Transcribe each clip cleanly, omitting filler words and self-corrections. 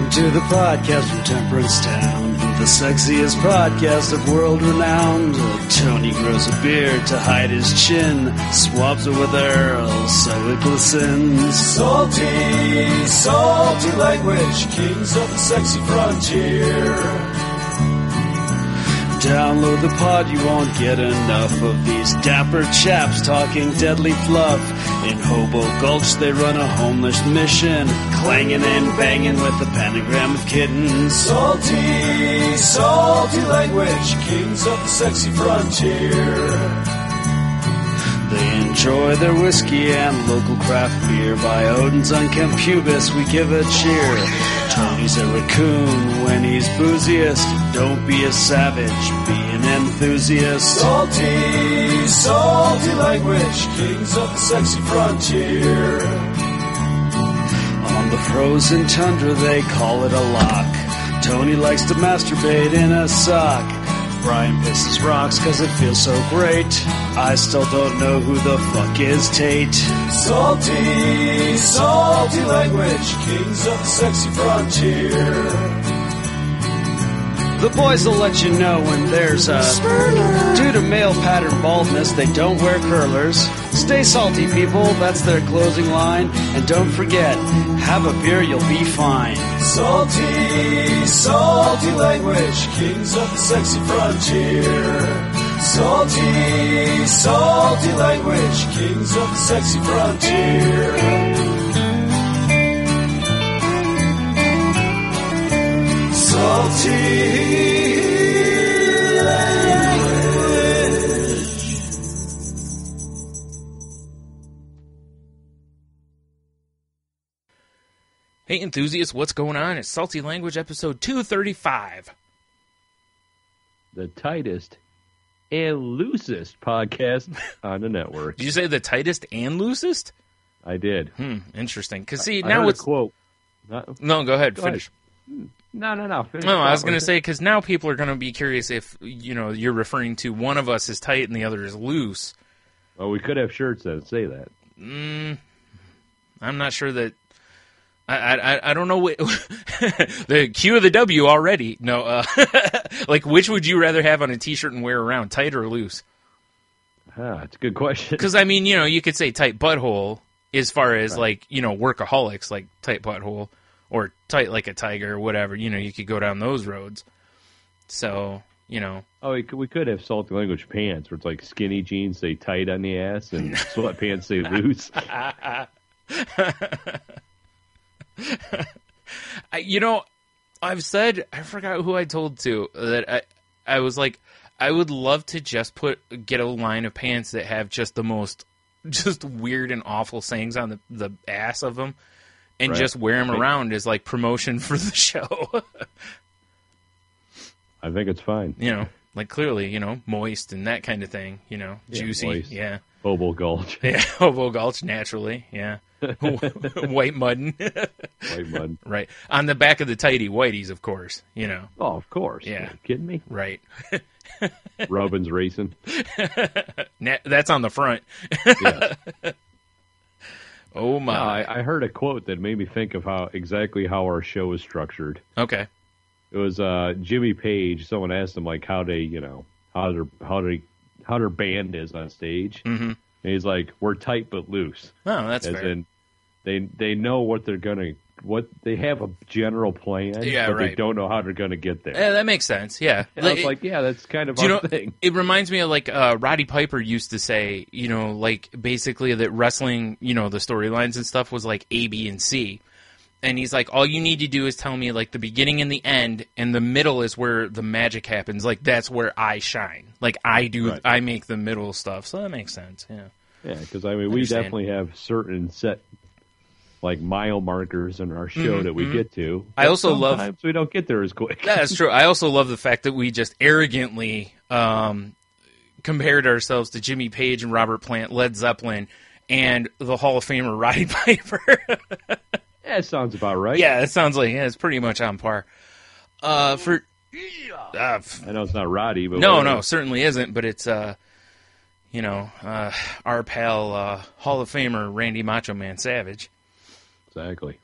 To the podcast from Temperance Town, the sexiest podcast of world renowned. Tony grows a beard to hide his chin, swabs it with Earl so it glistens. Salty, salty language, kings of the sexy frontier. Download the pod, you won't get enough of these dapper chaps talking deadly fluff. In Hobo Gulch they run a homeless mission, clanging and banging with the pentagram of kittens. Salty, salty language, kings of the sexy frontier. They enjoy their whiskey and local craft beer. By Odin's unkempt pubis we give a cheer. Tony's a raccoon when he's booziest. Don't be a savage, be an enthusiast. Salty, salty language, kings of the sexy frontier. On the frozen tundra they call it a lock. Tony likes to masturbate in a sock. Bryan pisses rocks cause it feels so great. I still don't know who the fuck is Tate. Salty, salty language, kings of the sexy frontier. The boys will let you know when there's a spurler. Due to male pattern baldness, they don't wear curlers. Stay salty, people, that's their closing line. And don't forget, have a beer, you'll be fine. Salty, salty language, kings of the sexy frontier. Salty, salty language, kings of the sexy frontier. Salty language. Hey enthusiasts, what's going on? It's Salty Language episode 235. The tightest and loosest podcast on the network. Did you say the tightest and loosest? I did. Interesting. Because see, I now heard it's... a quote. No, go ahead. Finish. No. Finish. No, I was going to say, because now people are going to be curious if, you're referring to one of us is tight and the other is loose. Well, we could have shirts that say that. I'm not sure that... I don't know what... the QoftheW already. No, like, which would you rather have on a t-shirt and wear around, tight or loose? It's a good question. Because, I mean, you could say tight butthole as far as, right. Like, workaholics, like tight butthole. Or tight like a tiger or whatever. You could go down those roads. So, Oh, we could have salty language pants where it's like skinny jeans say tight on the ass and sweatpants say loose. I've said, I forgot who I told to, that I was like, I would love to just get a line of pants that have just the most just weird and awful sayings on the ass of them. And right. Just wear them around as, like, promotion for the show. I think it's fine. Like, clearly, moist and that kind of thing, juicy. Moist. Yeah. Hobo Gulch. Yeah, Hobo Gulch, naturally, yeah. White muddin'. White mud. Right. On the back of the tighty whiteys, of course, Oh, of course. Yeah. Are you kidding me? Right. Robin's racing. That's on the front. Yeah. Oh, my. No, I heard a quote that made me think of exactly how our show is structured. Okay. It was Jimmy Page. Someone asked him, like, how their band is on stage. Mm-hmm. And he's like, we're tight but loose. Oh, that's fair. In, they know what they're going to... They have a general plan, but right. They don't know how they're going to get there. Yeah, that makes sense, yeah. And I was like, yeah, that's kind of our thing. It reminds me of, like, Roddy Piper used to say, like, basically that wrestling, the storylines and stuff was like A, B, and C. And he's like, all you need to do is tell me, like, the beginning and the end, and the middle is where the magic happens. Like, that's where I shine. Like, I make the middle stuff. So that makes sense, yeah. Yeah, because, I mean, we definitely have certain set... like mile markers in our show that we get to. I also love... Sometimes we don't get there as quick. That's true. I also love the fact that we just arrogantly compared ourselves to Jimmy Page and Robert Plant, Led Zeppelin, and the Hall of Famer Roddy Piper. That sounds about right. Yeah, it sounds like it's pretty much on par. I know it's not Roddy, but... No, certainly isn't, but it's... our pal, Hall of Famer Randy Macho Man Savage. Exactly.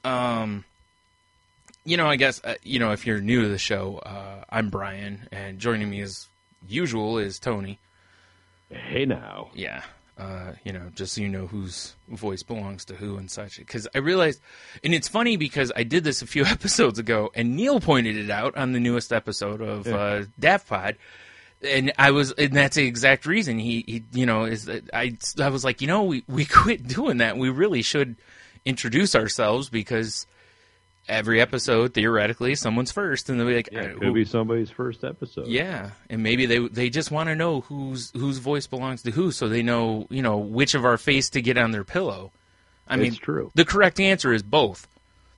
I guess, if you're new to the show, I'm Bryan, and joining me as usual is Tony. Hey now. Yeah. Just so you know whose voice belongs to who and such. Because I realized, and it's funny because I did this a few episodes ago, and Neil pointed it out on the newest episode of DAFPod, and that's the exact reason is that I was like, we quit doing that. We really should introduce ourselves because every episode, theoretically, someone's first, and they'll be like, it could be somebody's first episode. Yeah, and maybe they just want to know whose voice belongs to who, so they know which of our face to get on their pillow. I mean, true. The correct answer is both.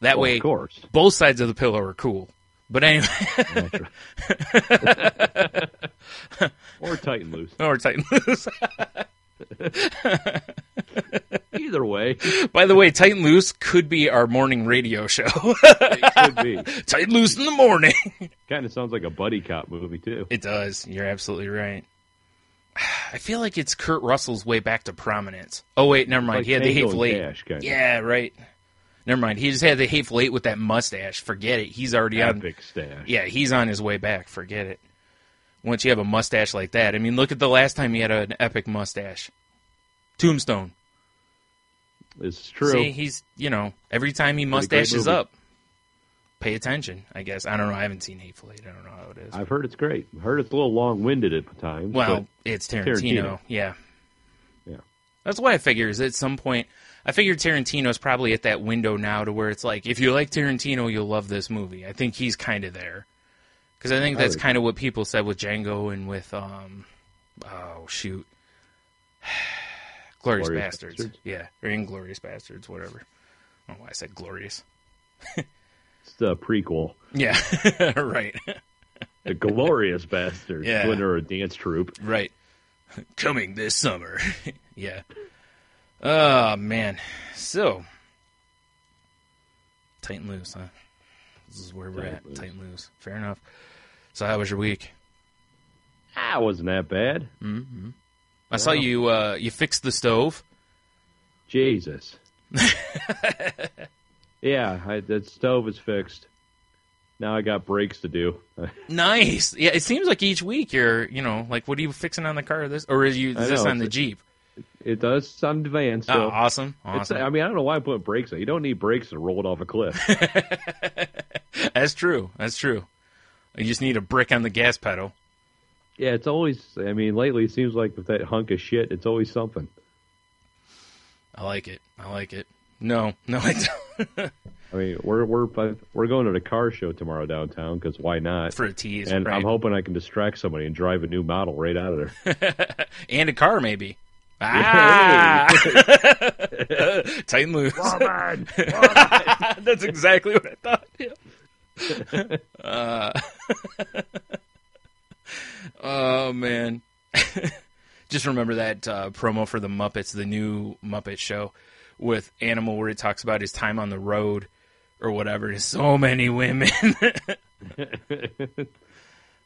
That way, of course, both sides of the pillow are cool. But anyway, or tight and loose, or tight and loose. Either way. By the way, Tight and Loose could be our morning radio show. It could be. Tight and Loose in the morning. Kind of sounds like a buddy cop movie, too. It does. You're absolutely right. I feel like it's Kurt Russell's way back to prominence. Oh, wait, never mind. Like he had the Hateful Eight. Dash, yeah, right. Never mind. He just had the Hateful Eight with that mustache. Forget it. He's already on. Epic stash. Yeah, he's on his way back. Forget it. Once you have a mustache like that. I mean, look at the last time he had an epic mustache. Tombstone. It's true. See, he's, every time he mustaches up, pay attention, I guess. I don't know. I haven't seen Hateful Eight. I don't know how it is. I've heard it's great. I've heard it's a little long-winded at times. Well, it's Tarantino. Yeah. That's why I figure is at some point, I figure Tarantino's probably at that window now to where it's like, if you like Tarantino, you'll love this movie. I think he's kind of there. Because I think that's kind of what people said with Django and with, Glorious Bastards. Yeah, or Inglourious Bastards, whatever. I don't know why I said glorious. It's the prequel. Yeah, right. The Glorious Bastards. Yeah. When they're a dance troupe. Right. Coming this summer. Yeah. Oh, man. So, tight and loose, huh? This is where we're at. Tight and loose. Fair enough. So how was your week? It wasn't that bad. Mm-hmm. I saw you fixed the stove. Jesus. Yeah, that stove is fixed. Now I got brakes to do. Nice. Yeah, it seems like each week you're, like, what are you fixing on the car? Or is this on the Jeep? It does on the van. So oh, awesome. I don't know why I'm putting brakes on. You don't need brakes to roll it off a cliff. That's true. You just need a brick on the gas pedal. Yeah, it's always, lately it seems like with that hunk of shit, it's always something. I like it. No, I don't. We're going to the car show tomorrow downtown, because why not? For a tease, and right. I'm hoping I can distract somebody and drive a new model right out of there. And a car, maybe. Ah! Tight and loose. Woman! That's exactly what I thought. Yeah. Oh, man. Just remember that promo for the Muppets, the new Muppet show with Animal, where he talks about his time on the road or whatever. There's so many women. Good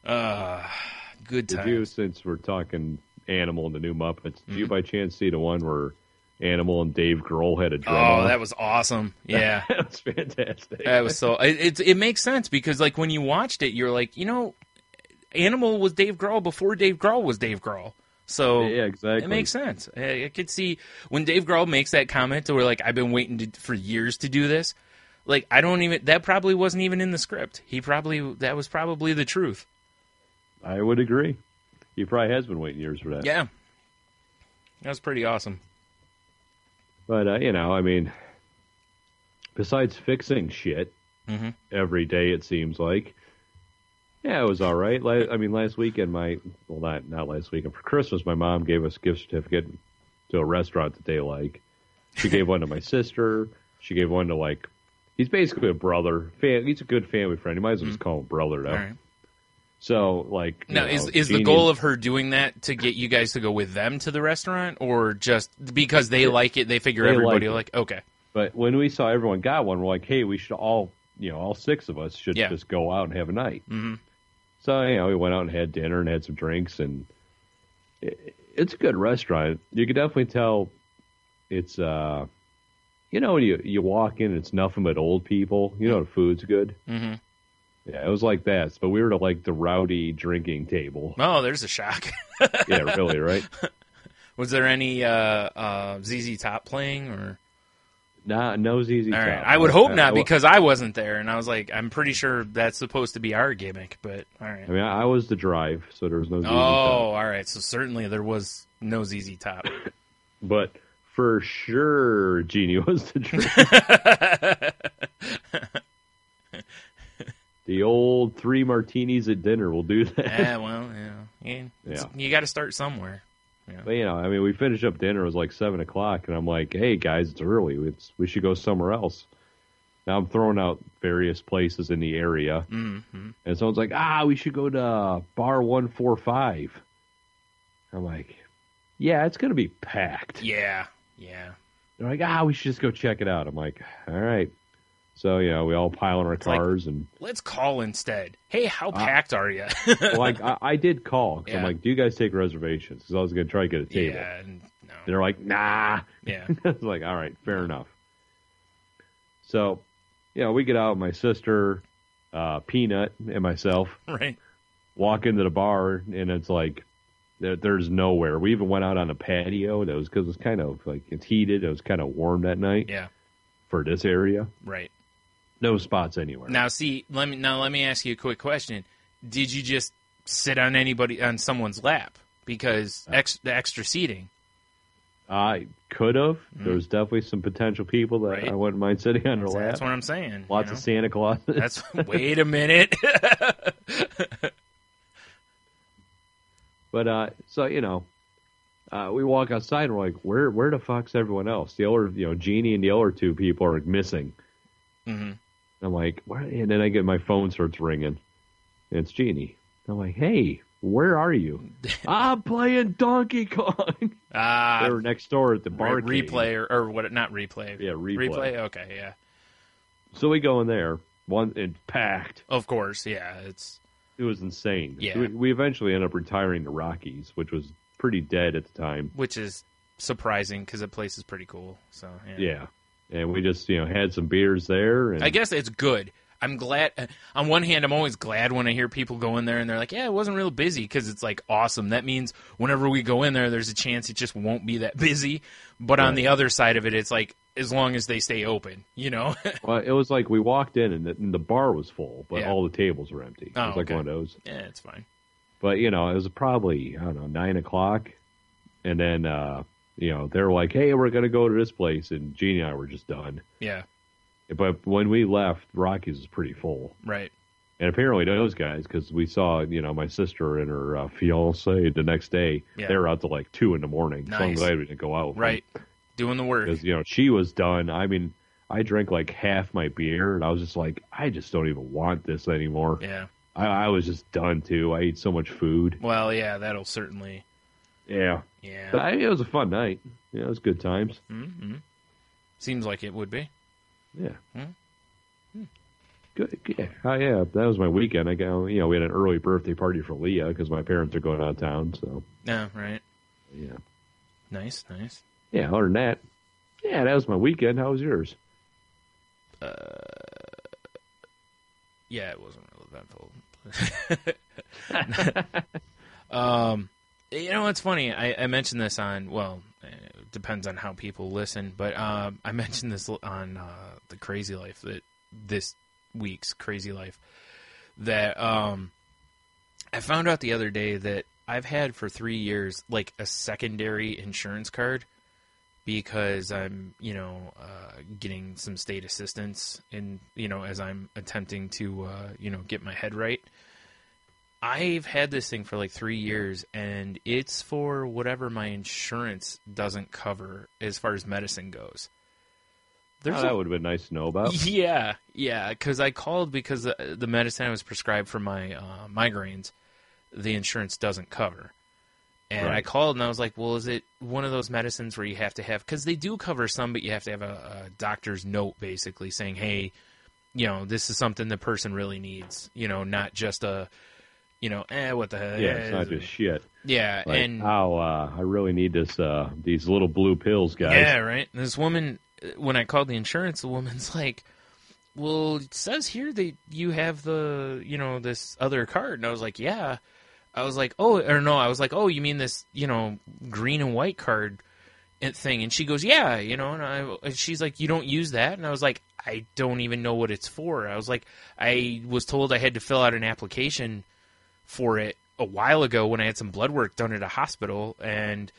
times. Did you, since we're talking Animal and the new Muppets, did you by chance see the one where Animal and Dave Grohl had a drum off? That was awesome. Yeah. That was fantastic. That was so... It makes sense, because like when you watched it, you're like, Animal was Dave Grohl before Dave Grohl was Dave Grohl. So yeah, exactly. It makes sense. I could see when Dave Grohl makes that comment where, like, I've been waiting for years to do this. Like, that probably wasn't even in the script. That was probably the truth. I would agree. He probably has been waiting years for that. Yeah. That was pretty awesome. But, besides fixing shit every day, it seems like, yeah, it was all right. Last weekend, not last weekend, for Christmas, my mom gave us a gift certificate to a restaurant that they like. She gave one to my sister. She gave one to, he's basically a brother. He's a good family friend. You might as well just call him brother, though. All right. So, now, is the goal of her doing that to get you guys to go with them to the restaurant, or just because they like it, they figure everybody will like, okay. But when we saw everyone got one, we're like, hey, we should all six of us should just go out and have a night. Mm-hmm. So, we went out and had dinner and had some drinks, and it's a good restaurant. You can definitely tell it's when you walk in, it's nothing but old people. You know, the food's good. Mm-hmm. Yeah, it was like that. But we were to like the rowdy drinking table. Oh, there's a shock. Yeah, really, right? Was there any ZZ Top playing or? Nah, no ZZ Top. All right. I would hope not because I wasn't there, and I was like, I'm pretty sure that's supposed to be our gimmick, but all right. I mean, I was the drive, so there was no ZZ Top. Oh, all right. So certainly there was no ZZ Top. But for sure, Jeannie was the drink. The old 3 martinis at dinner will do that. Yeah, well, you got to start somewhere. Yeah. But, I mean, we finished up dinner. It was like 7 o'clock, and I'm like, hey, guys, it's early. We should go somewhere else. Now I'm throwing out various places in the area. Mm-hmm. And someone's like, we should go to Bar 145. I'm like, yeah, it's going to be packed. Yeah. They're like, we should just go check it out. I'm like, all right. So, we all pile in our cars. And let's call instead. Hey, how packed are you? I did call. Cause Yeah. I'm like, do you guys take reservations? Because I was going to try to get a table. Yeah, no. They're like, nah. Yeah. I was like, all right, fair enough. So, we get out, my sister, Peanut, and myself. Right. Walk into the bar, and it's like, there's nowhere. We even went out on a patio. That was because it's kind of like, it's heated. It was kind of warm that night. Yeah. For this area. Right. No spots anywhere. Now, see, let me ask you a quick question. Did you just sit on someone's lap because the extra seating? I could have. There was definitely some potential people that I wouldn't mind sitting on their lap. That's what I'm saying. Lots of Santa Clauses. Wait a minute. But we walk outside and we're like, where the fuck's everyone else? The other, Jeannie and the other 2 people are missing. Mm-hmm. I'm like, what? And then I get my phone starts ringing. And it's Jeannie. I'm like, hey, where are you? I'm playing Donkey Kong. They were next door at the bar. Replay or what? Not replay. Yeah, replay. Okay, yeah. So we go in there. It's packed. Of course, yeah. It was insane. Yeah. So we eventually ended up retiring to Rockies, which was pretty dead at the time. Which is surprising because the place is pretty cool. So yeah. And we just had some beers there. And I guess it's good. I'm glad. On one hand, I'm always glad when I hear people go in there and they're like, yeah, it wasn't real busy, because it's like awesome. That means whenever we go in there, there's a chance it just won't be that busy. But on the other side of it, it's like, as long as they stay open, Well, it was like we walked in and the bar was full, but all the tables were empty. It was like one of those. Yeah, it's fine. But, it was probably, 9 o'clock. And then, they were like, hey, we're going to go to this place. And Jeannie and I were just done. Yeah. But when we left, Rockies was pretty full. Right. And apparently those guys, because we saw, my sister and her fiance the next day, they were out till like 2 in the morning. Nice. So I'm glad we didn't go out. Right. Doing the work. Because, she was done. I mean, I drank like half my beer, and I was just like, I just don't even want this anymore. Yeah. I was just done, too. I ate so much food. Well, yeah, that'll certainly... Yeah. Yeah. But it was a fun night. Yeah, it was good times. Mm-hmm. Seems like it would be. Yeah. Mm-hmm. Good. Yeah. Yeah, that was my weekend. We had an early birthday party for Leah because my parents are going out of town, so... Yeah, right. Yeah. Nice. Yeah, other than that, that was my weekend. How was yours? Yeah, it wasn't real eventful. It's funny. I mentioned this on, it depends on how people listen, but I mentioned this on the Crazy Life, that this week's Crazy Life, that I found out the other day that I've had for 3 years like a secondary insurance card, because I'm, getting some state assistance in, as I'm attempting to, get my head right. I've had this thing for like 3 years, and it's for whatever my insurance doesn't cover as far as medicine goes. That would have been nice to know about. Yeah, because I called because the medicine I was prescribed for my migraines, the insurance doesn't cover. And I called and I was like, well, is it one of those medicines where you have to have, because they do cover some, but you have to have a doctor's note basically saying, hey, this is something the person really needs, not just a, what the hell. Yeah, it's not just shit. Yeah. Like, and I really need this, these little blue pills, guys. Yeah, right. This woman when I called the insurance, the woman's like, well, it says here that you have the, this other card. And I was like, yeah. I was like, oh, you mean this, green and white card thing? And she goes, yeah, and she's like, you don't use that? And I was like, I don't even know what it's for. I was like, I was told I had to fill out an application for it a while ago when I had some blood work done at a hospital, and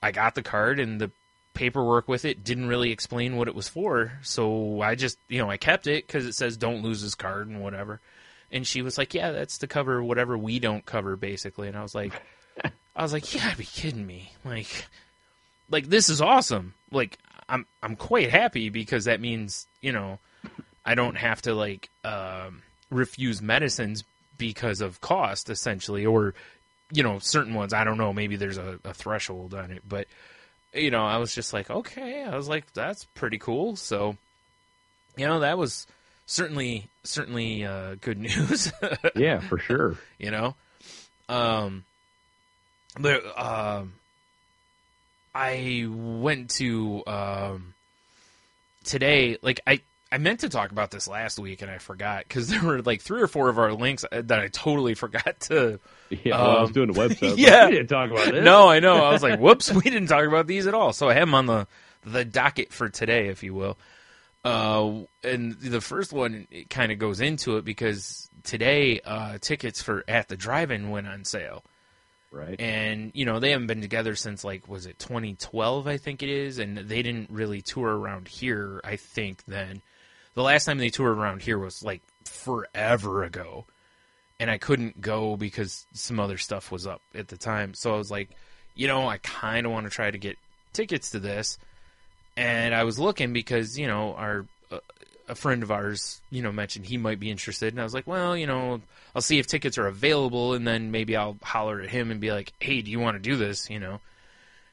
I got the card, and the paperwork with it didn't really explain what it was for. So I just, I kept it because it says don't lose this card and whatever. And she was like, yeah, that's to cover whatever we don't cover, basically. And I was like, you gotta be kidding me. Like this is awesome. Like, I'm quite happy because that means, I don't have to refuse medicines because of cost, essentially, or, certain ones. I don't know. Maybe there's a threshold on it, but I was just like, okay. I was like, that's pretty cool. So, that was certainly good news. Yeah, for sure. But I went to today. Like I meant to talk about this last week and I forgot because there were like 3 or 4 of our links that I totally forgot to. Yeah, I was doing the website. Yeah, we didn't talk about this. No, I know. I was like, whoops, we didn't talk about these at all. So I have them on the docket for today, if you will. And the first one, it kind of goes into it because today tickets for At the Drive-In went on sale. Right. And, they haven't been together since, was it 2012, I think it is? And they didn't really tour around here, I think, then. The last time they toured around here was, forever ago. And I couldn't go because some other stuff was up at the time. So I was like, I kind of want to try to get tickets to this. And I was looking because, a friend of ours, mentioned he might be interested. And I was like, well, I'll see if tickets are available, and then maybe I'll holler at him and be like, hey, do you want to do this,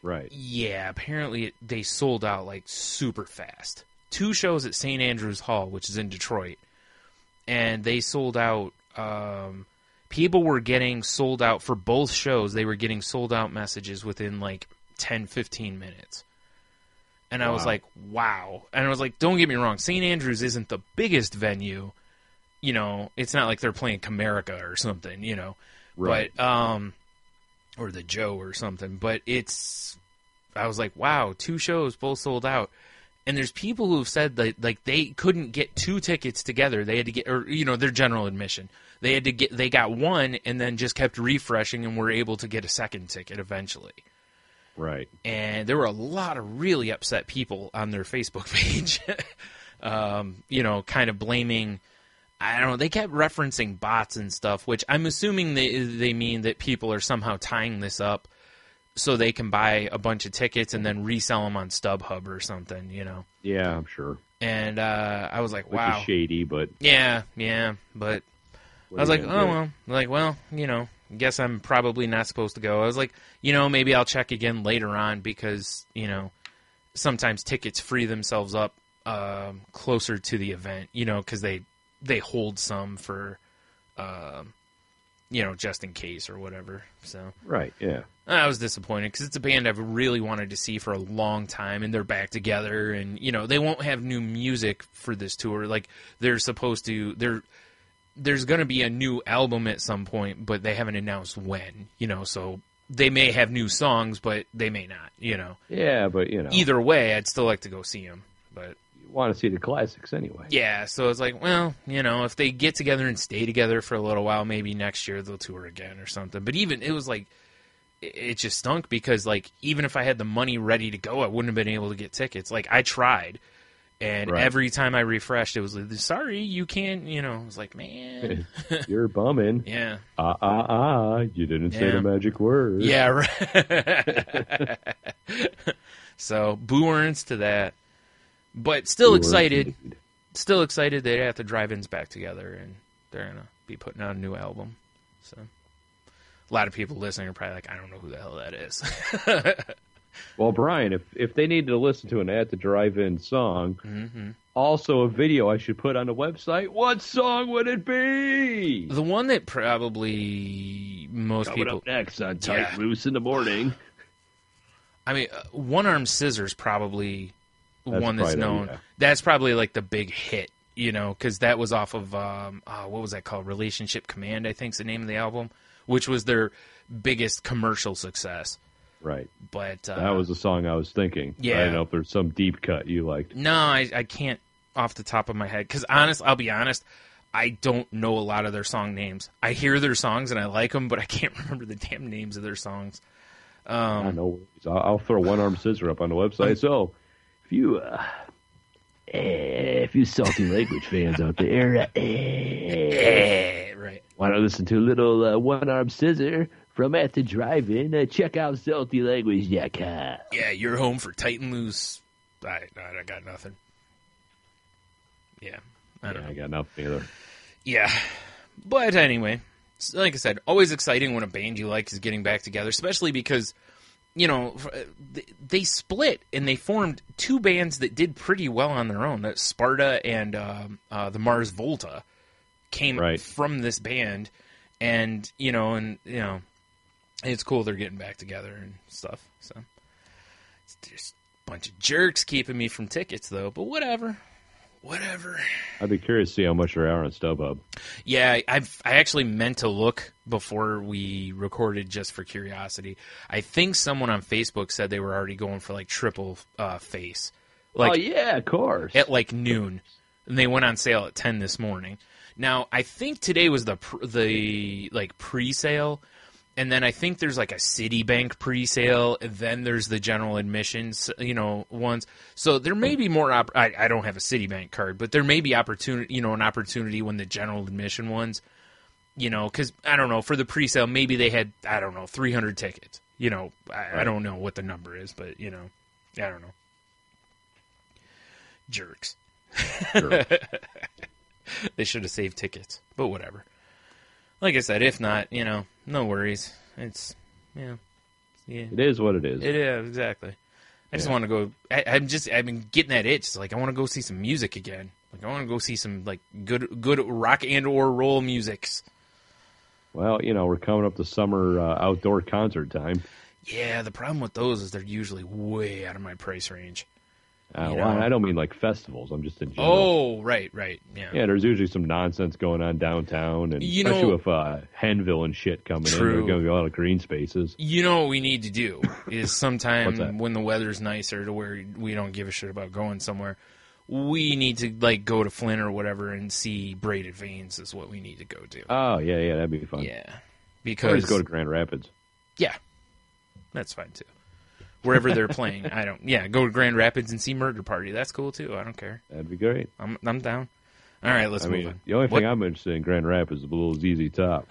Right. Yeah, apparently they sold out, super fast. 2 shows at St. Andrews Hall, which is in Detroit. And they sold out. People were getting sold out for both shows. They were getting sold out messages within, 10, 15 minutes. And I was like, wow. And I was like, don't get me wrong, St. Andrews isn't the biggest venue. It's not like they're playing Comerica or something, Right. But, or the Joe or something. But I was like, wow, 2 shows, both sold out. And there's people who've said that, they couldn't get 2 tickets together. They had to get, or, their general admission. They got one and then just kept refreshing and were able to get a second ticket eventually. Right. And there were a lot of really upset people on their Facebook page, kind of blaming, I don't know, they kept referencing bots and stuff, which I'm assuming they mean that people are somehow tying this up so they can buy a bunch of tickets and then resell them on StubHub or something, Yeah, I'm sure. And I was like, Which wow. is shady, but... Yeah, but I was like, guess I'm probably not supposed to go. I was like, maybe I'll check again later on because, sometimes tickets free themselves up closer to the event, because they hold some for, just in case or whatever. So Right, yeah. I was disappointed because it's a band I've really wanted to see for a long time, and they're back together, and, they won't have new music for this tour. They're supposed to... There's going to be a new album at some point, but they haven't announced when, so they may have new songs, but they may not, Yeah, but, Either way, I'd still like to go see them, but... You want to see the classics anyway. Yeah, so it's like, well, if they get together and stay together for a little while, maybe next year they'll tour again or something. But even, it was it just stunk because, even if I had the money ready to go, I wouldn't have been able to get tickets. I tried. And right. Every time I refreshed, it was like, sorry, you can't, I was like, man. You're bumming. Yeah. You didn't say the magic word. Yeah, right. So, boo earns to that. But still excited. Still excited that At the Drive-In's back together, and they're going to be putting out a new album. So, a lot of people listening are probably like, I don't know who the hell that is. Well, Brian, if they needed to listen to an At the Drive-In song, mm-hmm. also a video I should put on the website, what song would it be? The one that probably most Coming people... up next on Tight Loose in the Morning. I mean, One Arm Scissors probably one that's known. Yeah. That's probably like the big hit, you know, because that was off of what was that called? Relationship Command, I think is the name of the album, which was their biggest commercial success. Right. But that was the song I was thinking. Yeah. I don't know if there's some deep cut you liked. No, I can't off the top of my head. Because I'll be honest, I don't know a lot of their song names. I hear their songs and I like them, but I can't remember the damn names of their songs. I know. I'll throw One Arm Scissor up on the website. So if you salty language fans out there, right, want to listen to a little One Arm Scissor from At the Drive-In, check out saltylanguage.com. Yeah, you're home for tight and loose. I got nothing. Yeah, I got nothing either. Yeah, but anyway, like I said, always exciting when a band you like is getting back together, especially because, you know, they split and they formed two bands that did pretty well on their own. That Sparta and the Mars Volta came from this band, and it's cool they're getting back together and stuff. So it's just a bunch of jerks keeping me from tickets, though. But whatever. I'd be curious to see how much they are on StubHub. Yeah, I actually meant to look before we recorded just for curiosity. I think someone on Facebook said they were already going for like triple face. Like, oh yeah, of course. At like noon, and they went on sale at 10 this morning. Now I think today was the pre-sale. And then I think there's like a Citibank pre-sale, and then there's the general admissions, ones. So there may be more. I don't have a Citibank card, but there may be an opportunity when the general admission ones, because I don't know, for the pre-sale maybe they had 300 tickets. I don't know what the number is, but I don't know. Jerks. Sure. They should have saved tickets, but whatever. Like I said, if not, no worries. It's, yeah. It is what it is. It is, exactly. I just want to go. I've been getting that itch. It's like, I want to go see some music again. Like, I want to go see some, like, good rock and or roll musics. Well, we're coming up to summer outdoor concert time. Yeah, the problem with those is they're usually way out of my price range. Well, I don't mean like festivals. I'm just in general. Oh, right, yeah. Yeah, there's usually some nonsense going on downtown, and especially with Henville and shit coming in. There's going to be a lot of green spaces. You know what we need to do is sometime when the weather's nicer to where we don't give a shit about going somewhere, we need to like go to Flint or whatever and see Braided Veins is what we need to go do. Oh, yeah, that'd be fun. Yeah. Because... Or just go to Grand Rapids. Yeah. That's fine, too. Wherever they're playing, go to Grand Rapids and see Murder Party. That's cool too. I don't care. That'd be great. I'm down. All right, let's move on. The only thing I'm interested in Grand Rapids is a little ZZ Top.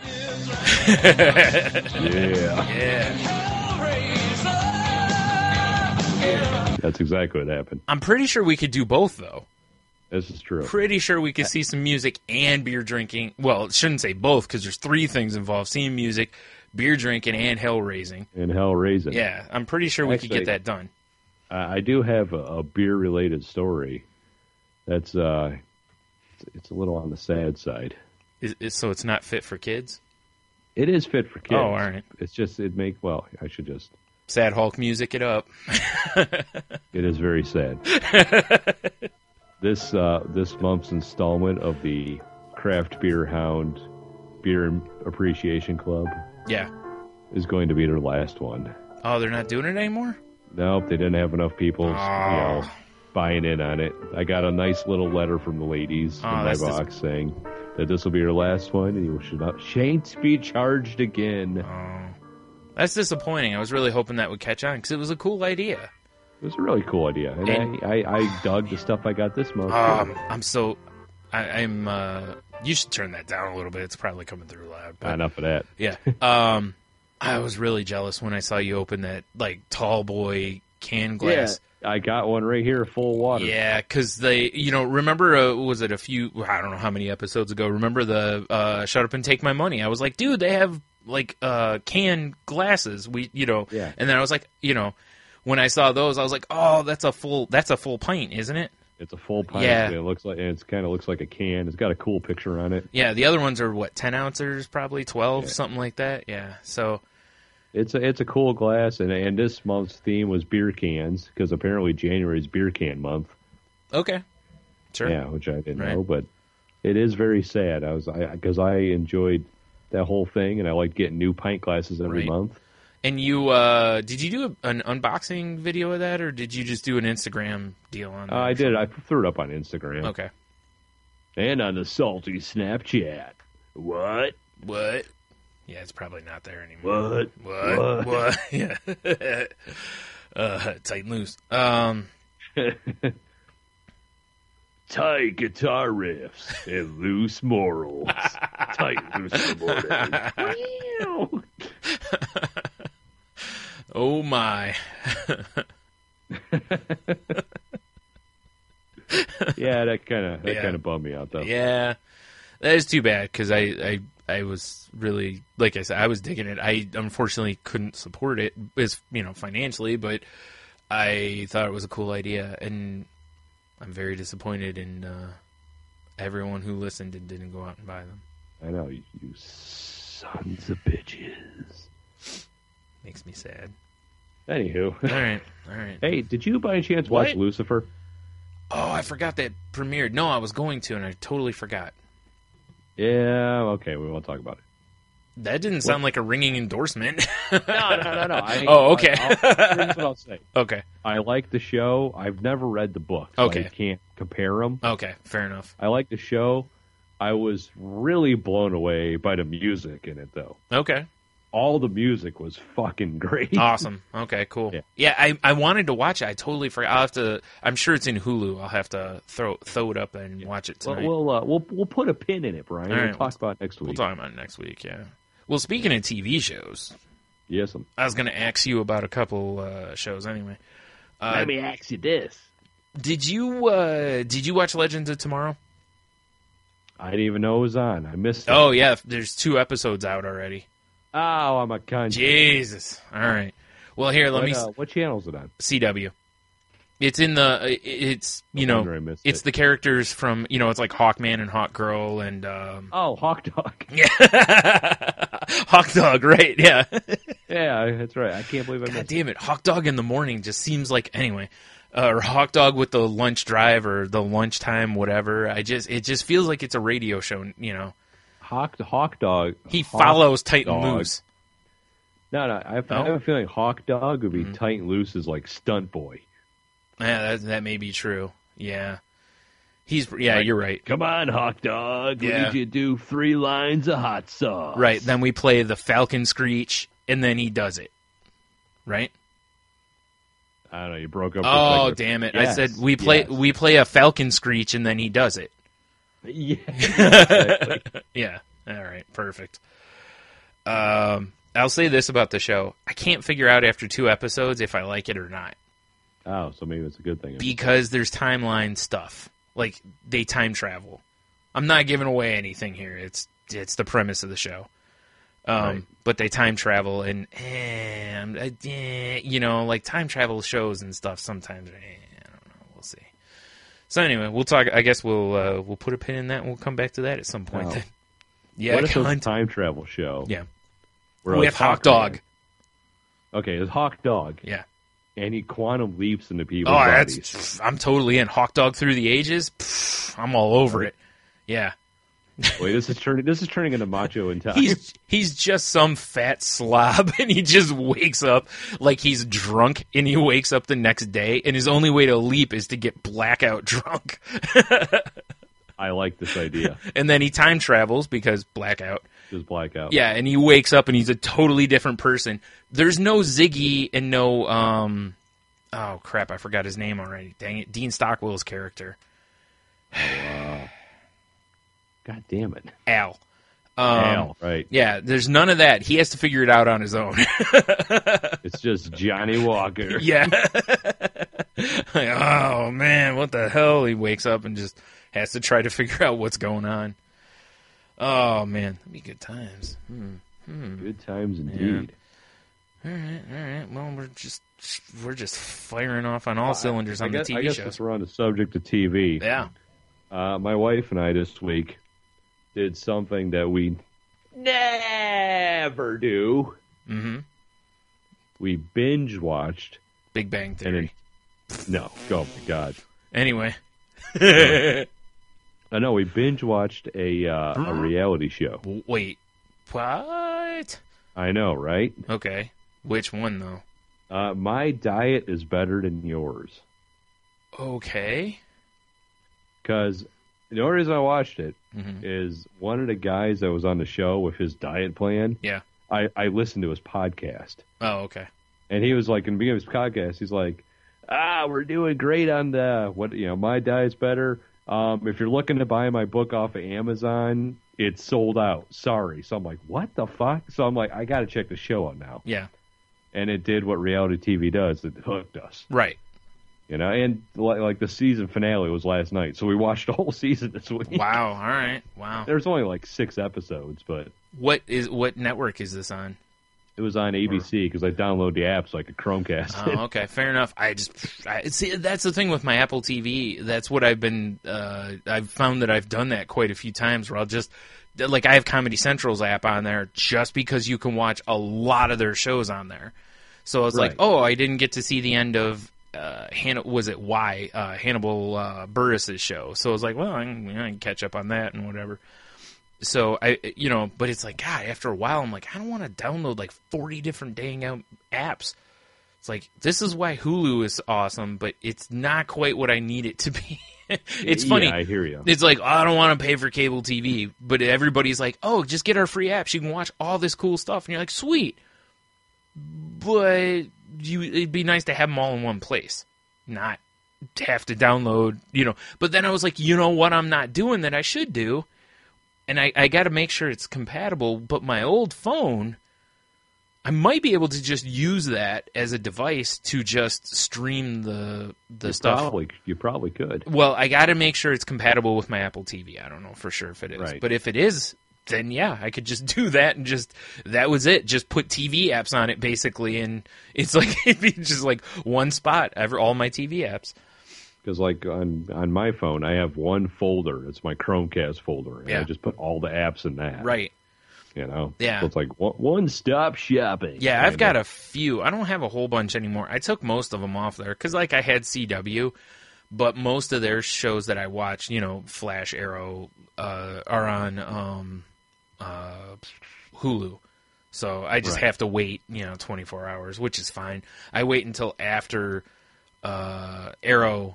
Yeah. That's exactly what happened. I'm pretty sure we could do both, though. This is true. Pretty sure we could see some music and beer drinking. Well, it shouldn't say both because there's three things involved: seeing music, beer drinking, and hell raising. Yeah, I'm pretty sure we could get that done. I do have a beer-related story. That's it's a little on the sad side. So it's not fit for kids? It is fit for kids. Oh, all right. It's just I should just Sad Hulk music it up. It is very sad. This month's installment of the Craft Beer Hound Beer Appreciation Club. Yeah. Is going to be their last one. Oh, they're not doing it anymore? Nope, they didn't have enough people buying in on it. I got a nice little letter from the ladies in my box saying that this will be your last one and you shan't be charged again. Oh. That's disappointing. I was really hoping that would catch on because it was a cool idea. It was a really cool idea. And I dug the stuff I got this month. You should turn that down a little bit. It's probably coming through loud. But, enough of that. Yeah. I was really jealous when I saw you open that, like, tall boy can glass. Yeah, I got one right here full of water. Yeah, because they, remember, was it I don't know how many episodes ago, remember the Shut Up and Take My Money? I was like, dude, they have, like, can glasses. Yeah. And then I was like, when I saw those, I was like, oh, that's a full pint, isn't it? It's a full pint. Yeah. It kind of looks like a can. It's got a cool picture on it. Yeah, the other ones are 10 ounces, probably 12, something like that. Yeah. So It's a cool glass, and this month's theme was beer cans because apparently January is beer can month. Okay, sure. Yeah, which I didn't know, but it is very sad. Because I enjoyed that whole thing, and I like getting new pint glasses every month. And you did you do an unboxing video of that, or did you just do an Instagram deal on that? I did. I threw it up on Instagram. Okay. And on the salty Snapchat. What? Yeah, it's probably not there anymore. What? Yeah. Tight and loose. Tight guitar riffs and loose morals. Tight loose morals. Oh my. Yeah, that kind of bummed me out though. Yeah, that is too bad because I was really, like I said, I was digging it. I unfortunately couldn't support it, as financially, but I thought it was a cool idea, and I'm very disappointed in everyone who listened and didn't go out and buy them. I know, you sons of bitches. Makes me sad. Anywho. All right. Hey, did you by any chance watch Lucifer? Oh, I forgot that premiered. No, I was going to, and I totally forgot. Yeah, okay, we won't talk about it. That didn't sound like a ringing endorsement. No. Okay. Here's what I'll say. Okay. I like the show. I've never read the book, so Okay. I can't compare them. Okay, fair enough. I like the show. I was really blown away by the music in it, though. Okay. All the music was fucking great. Awesome. Okay, cool. Yeah, I wanted to watch it. I totally forgot. I'm sure it's in Hulu. I'll have to throw it up and watch it tonight. We'll put a pin in it, Brian. All right, we'll talk about it next week. We'll talk about it next week, yeah. Well, speaking of TV shows, yes, I was going to ask you about a couple shows anyway. Let me ask you this: Did you watch Legends of Tomorrow? I didn't even know it was on. I missed it. Oh yeah, there's 2 episodes out already. Oh, I'm a cunt. Jesus. All right. Well, here, let me. What channel is it on? CW. It's in the. It's it's the characters from it's like Hawkman and Hawkgirl and. Hawk Dog. Yeah. Hawk Dog, right? Yeah. Yeah, that's right. I can't believe I missed. God damn it! Hawk Dog in the morning just seems like or Hawk Dog with the lunch drive or the lunchtime, whatever. It just feels like it's a radio show. Hawk Dog. He follows Tight and Loose. No, I have a feeling Hawk Dog would be Tight and Loose as like stunt boy. Yeah, that may be true. Yeah, you're right. Come on, Hawk Dog. Yeah. We need you to do 3 lines of hot sauce. Right. Then we play the Falcon Screech, and then he does it. Right. I don't know. You broke up. Oh, damn it! Yes, I said we play a Falcon Screech, and then he does it. Yeah. Exactly. Yeah. All right. Perfect. I'll say this about the show: I can't figure out after 2 episodes if I like it or not. Oh, so maybe it's a good thing. Because there's timeline stuff, like they time travel. I'm not giving away anything here. It's the premise of the show. Right. But they time travel, and like time travel shows and stuff. Sometimes I don't know. We'll see. So anyway, we'll talk. I guess we'll put a pin in that, and we'll come back to that at some point. Then. Yeah, what if it's a time travel show? Yeah, we have Hawk Dog. Okay, it's Hawk Dog. Yeah, and he quantum leaps into people's bodies. I'm totally in. Hawk Dog through the ages. I'm all over it. Yeah. Wait, this is turning into Macho in Time. He's just some fat slob, and he just wakes up like he's drunk, and he wakes up the next day, and his only way to leap is to get blackout drunk. I like this idea. And then he time travels because blackout. Just blackout. Yeah, and he wakes up, and he's a totally different person. There's no Ziggy and no oh crap, I forgot his name already. Dang it, Dean Stockwell's character. God damn it. Al. Al, right. Yeah, there's none of that. He has to figure it out on his own. It's just Johnny Walker. Yeah. Like, oh, man, what the hell? He wakes up and just has to try to figure out what's going on. Oh, man. That'd be good times. Good times indeed. Yeah. All right. Well, we're just firing off on all cylinders on the TV shows. I guess since we're on the subject of TV. Yeah. My wife and I this week did something that we never do. Mm-hmm. we binge watched Big Bang Theory. No, oh my God. Anyway. I know, we binge watched a reality show. Wait, what? I know, right? Okay. Which one, though? My diet is better than yours. Okay. Because the only reason I watched it is one of the guys that was on the show with his diet plan. Yeah. I listened to his podcast. Oh, okay. And he was like, in the beginning of his podcast, he's like, we're doing great on my diet's better. If you're looking to buy my book off of Amazon, it's sold out. Sorry. So I'm like, what the fuck? So I'm like, I got to check the show out now. Yeah. And it did what reality TV does. It hooked us. Right. And like the season finale was last night. So we watched the whole season this week. Wow. All right. Wow. There's only like 6 episodes, but. What network is this on? It was on ABC because I download the app so I could Chromecast it. Oh, okay, fair enough. See, that's the thing with my Apple TV. That's what I've been. I've found that I've done that quite a few times. Where I'll just I have Comedy Central's app on there just because you can watch a lot of their shows on there. So it's like, oh, I didn't get to see the end of Hannibal Buress's show. So I was like, well, I can catch up on that and whatever. So but it's like, God, after a while, I'm like, I don't want to download like 40 different dang apps. It's like, this is why Hulu is awesome, but it's not quite what I need it to be. It's funny. Yeah, I hear you. It's like, I don't want to pay for cable TV, but everybody's like, oh, just get our free apps. You can watch all this cool stuff. And you're like, sweet. But it'd be nice to have them all in one place, not have to download, But then I was like, you know what I'm not doing that I should do? And I got to make sure it's compatible, but my old phone, I might be able to just use that as a device to just stream the stuff. You probably could. Well, I got to make sure it's compatible with my Apple TV. I don't know for sure if it is. Right. But if it is, then yeah, I could just do that and that was it. Just put TV apps on it, basically, and it's like, it'd be just like one spot, all my TV apps. Because like on my phone, I have one folder. It's my Chromecast folder, and I just put all the apps in that. Right. Yeah. So it's like one-stop shopping. Yeah, I've got a few. I don't have a whole bunch anymore. I took most of them off there because I had CW, but most of their shows that I watch, Flash, Arrow, are on Hulu. So I just have to wait, 24 hours, which is fine. I wait until after Arrow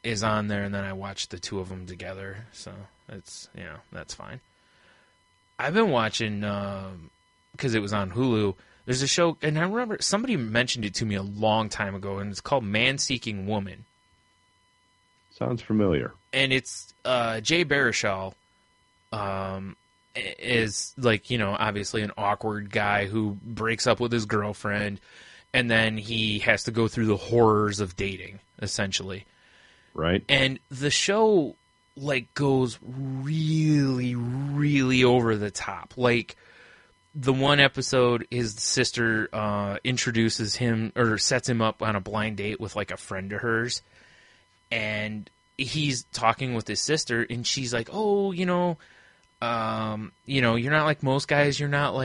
is on there, and then I watch the two of them together. So it's that's fine. I've been watching because it was on Hulu. There's a show, and I remember somebody mentioned it to me a long time ago, and it's called Man Seeking Woman. Sounds familiar. And it's Jay Baruchel is obviously an awkward guy who breaks up with his girlfriend, and then he has to go through the horrors of dating, essentially. Right. And the show goes really, really over the top. Like, the one episode, his sister introduces him or sets him up on a blind date with a friend of hers, and he's talking with his sister, and she's like, "Oh, you're not like most guys. You're not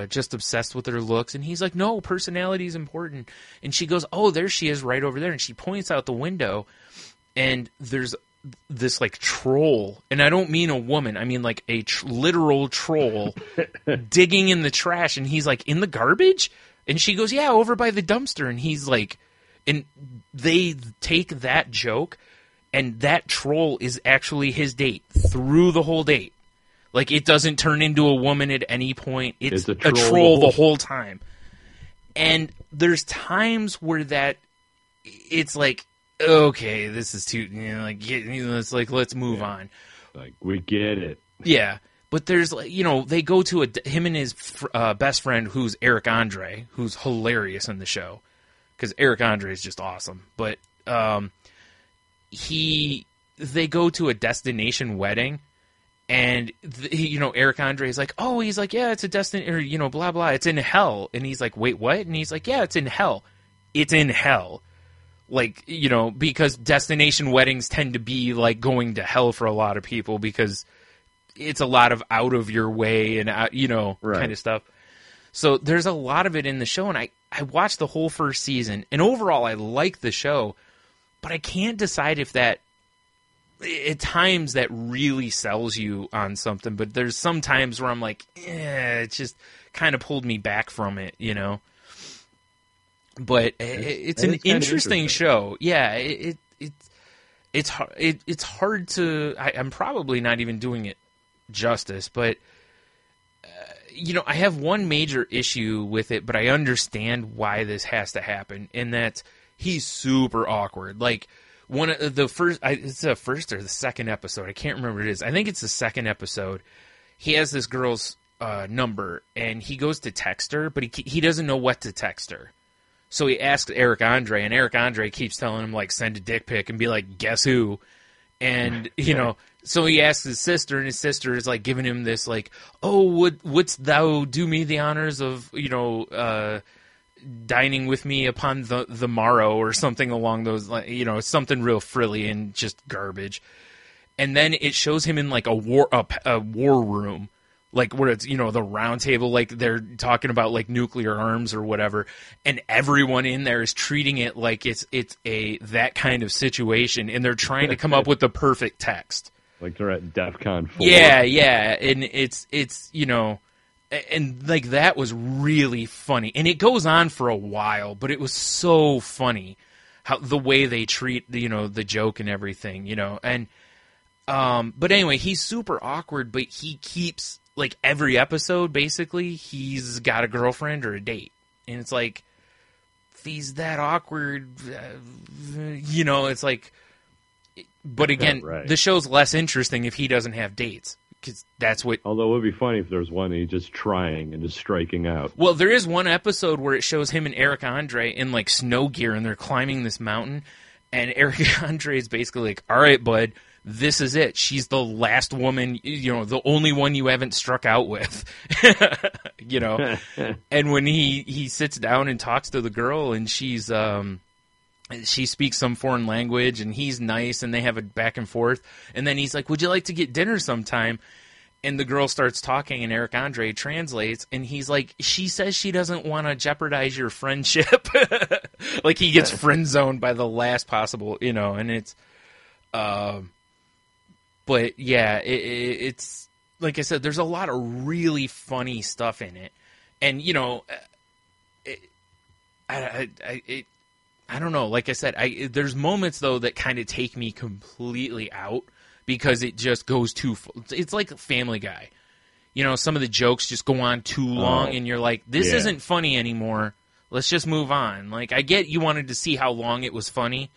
just obsessed with their looks." And he's like, "No, personality is important." And she goes, "Oh, there she is, right over there." And she points out the window, and there's this troll, and I don't mean a woman. I mean a literal troll digging in the trash, and he's like, "In the garbage?" And she goes, "Yeah, over by the dumpster." And he's like, and they take that joke, and that troll is actually his date through the whole date. It doesn't turn into a woman at any point. It's a troll the whole time. And there's times where it's like, okay, this is too, it's like, let's move on. We get it. Yeah. But there's, they go to him and his best friend, who's Eric Andre, who's hilarious in the show. Because Eric Andre is just awesome. But they go to a destination wedding, and Eric Andre is like, oh, he's like, yeah, it's a destination, or blah blah, it's in hell. And he's like, wait, what? And he's like, yeah, it's in hell. It's in hell. Because destination weddings tend to be going to hell for a lot of people, because it's a lot of out of your way and kind of stuff. So there's a lot of it in the show, and I watched the whole first season, and overall I like the show, but I can't decide if that, at times that really sells you on something, but there's some times where I'm like, it just kind of pulled me back from it, you know? But it's an interesting show. Yeah, it's hard to, I'm probably not even doing it justice, but you know, I have one major issue with it, but I understand why this has to happen, and that he's super awkward. Like, one of the first, it's the first or the second episode, I can't remember what it is. I think it's the second episode. He has this girl's number, and he goes to text her, but he doesn't know what to text her. So he asks Eric Andre, and Eric Andre keeps telling him, like, send a dick pic and be like, guess who? And, you know, so he asks his sister, and his sister is, like, giving him this, like, oh, wouldst thou do me the honors of, you know, dining with me upon the morrow, or something along those, you know, something real frilly and just garbage. And then it shows him in, like, a war room, like, where it's, you know, the round table, like, they're talking about, like, nuclear arms or whatever, and everyone in there is treating it like it's that kind of situation, and they're trying to come up with the perfect text. Like they're at DEFCON 4. Yeah, and it's you know, and, like, that was really funny. And it goes on for a while, but it was so funny how the way they treat, you know, the joke and everything, you know. And but anyway, he's super awkward, but he keeps, like, every episode, basically, he's got a girlfriend or a date. And it's like, if he's that awkward, you know, it's like, but again, right. The show's less interesting if he doesn't have dates. Because that's what. Although it would be funny if there's one and he's just trying and just striking out. Well, there is one episode where it shows him and Eric Andre in, like, snow gear, and they're climbing this mountain. And Eric Andre is basically like, all right, bud, this is it. She's the last woman, you know, the only one you haven't struck out with, you know. And when he sits down and talks to the girl, and she speaks some foreign language, and he's nice, and they have a back and forth. And then he's like, would you like to get dinner sometime? And the girl starts talking, and Eric Andre translates, and he's like, she says she doesn't want to jeopardize your friendship. Like, he gets friend zoned by the last possible, you know, and it's, but yeah, it's, like I said, there's a lot of really funny stuff in it. And, you know, I don't know. Like I said, there's moments, though, that kind of take me completely out because it just goes too. It's like Family Guy. You know, some of the jokes just go on too long, and you're like, this isn't funny anymore. Let's just move on. Like, I get you wanted to see how long it was funny.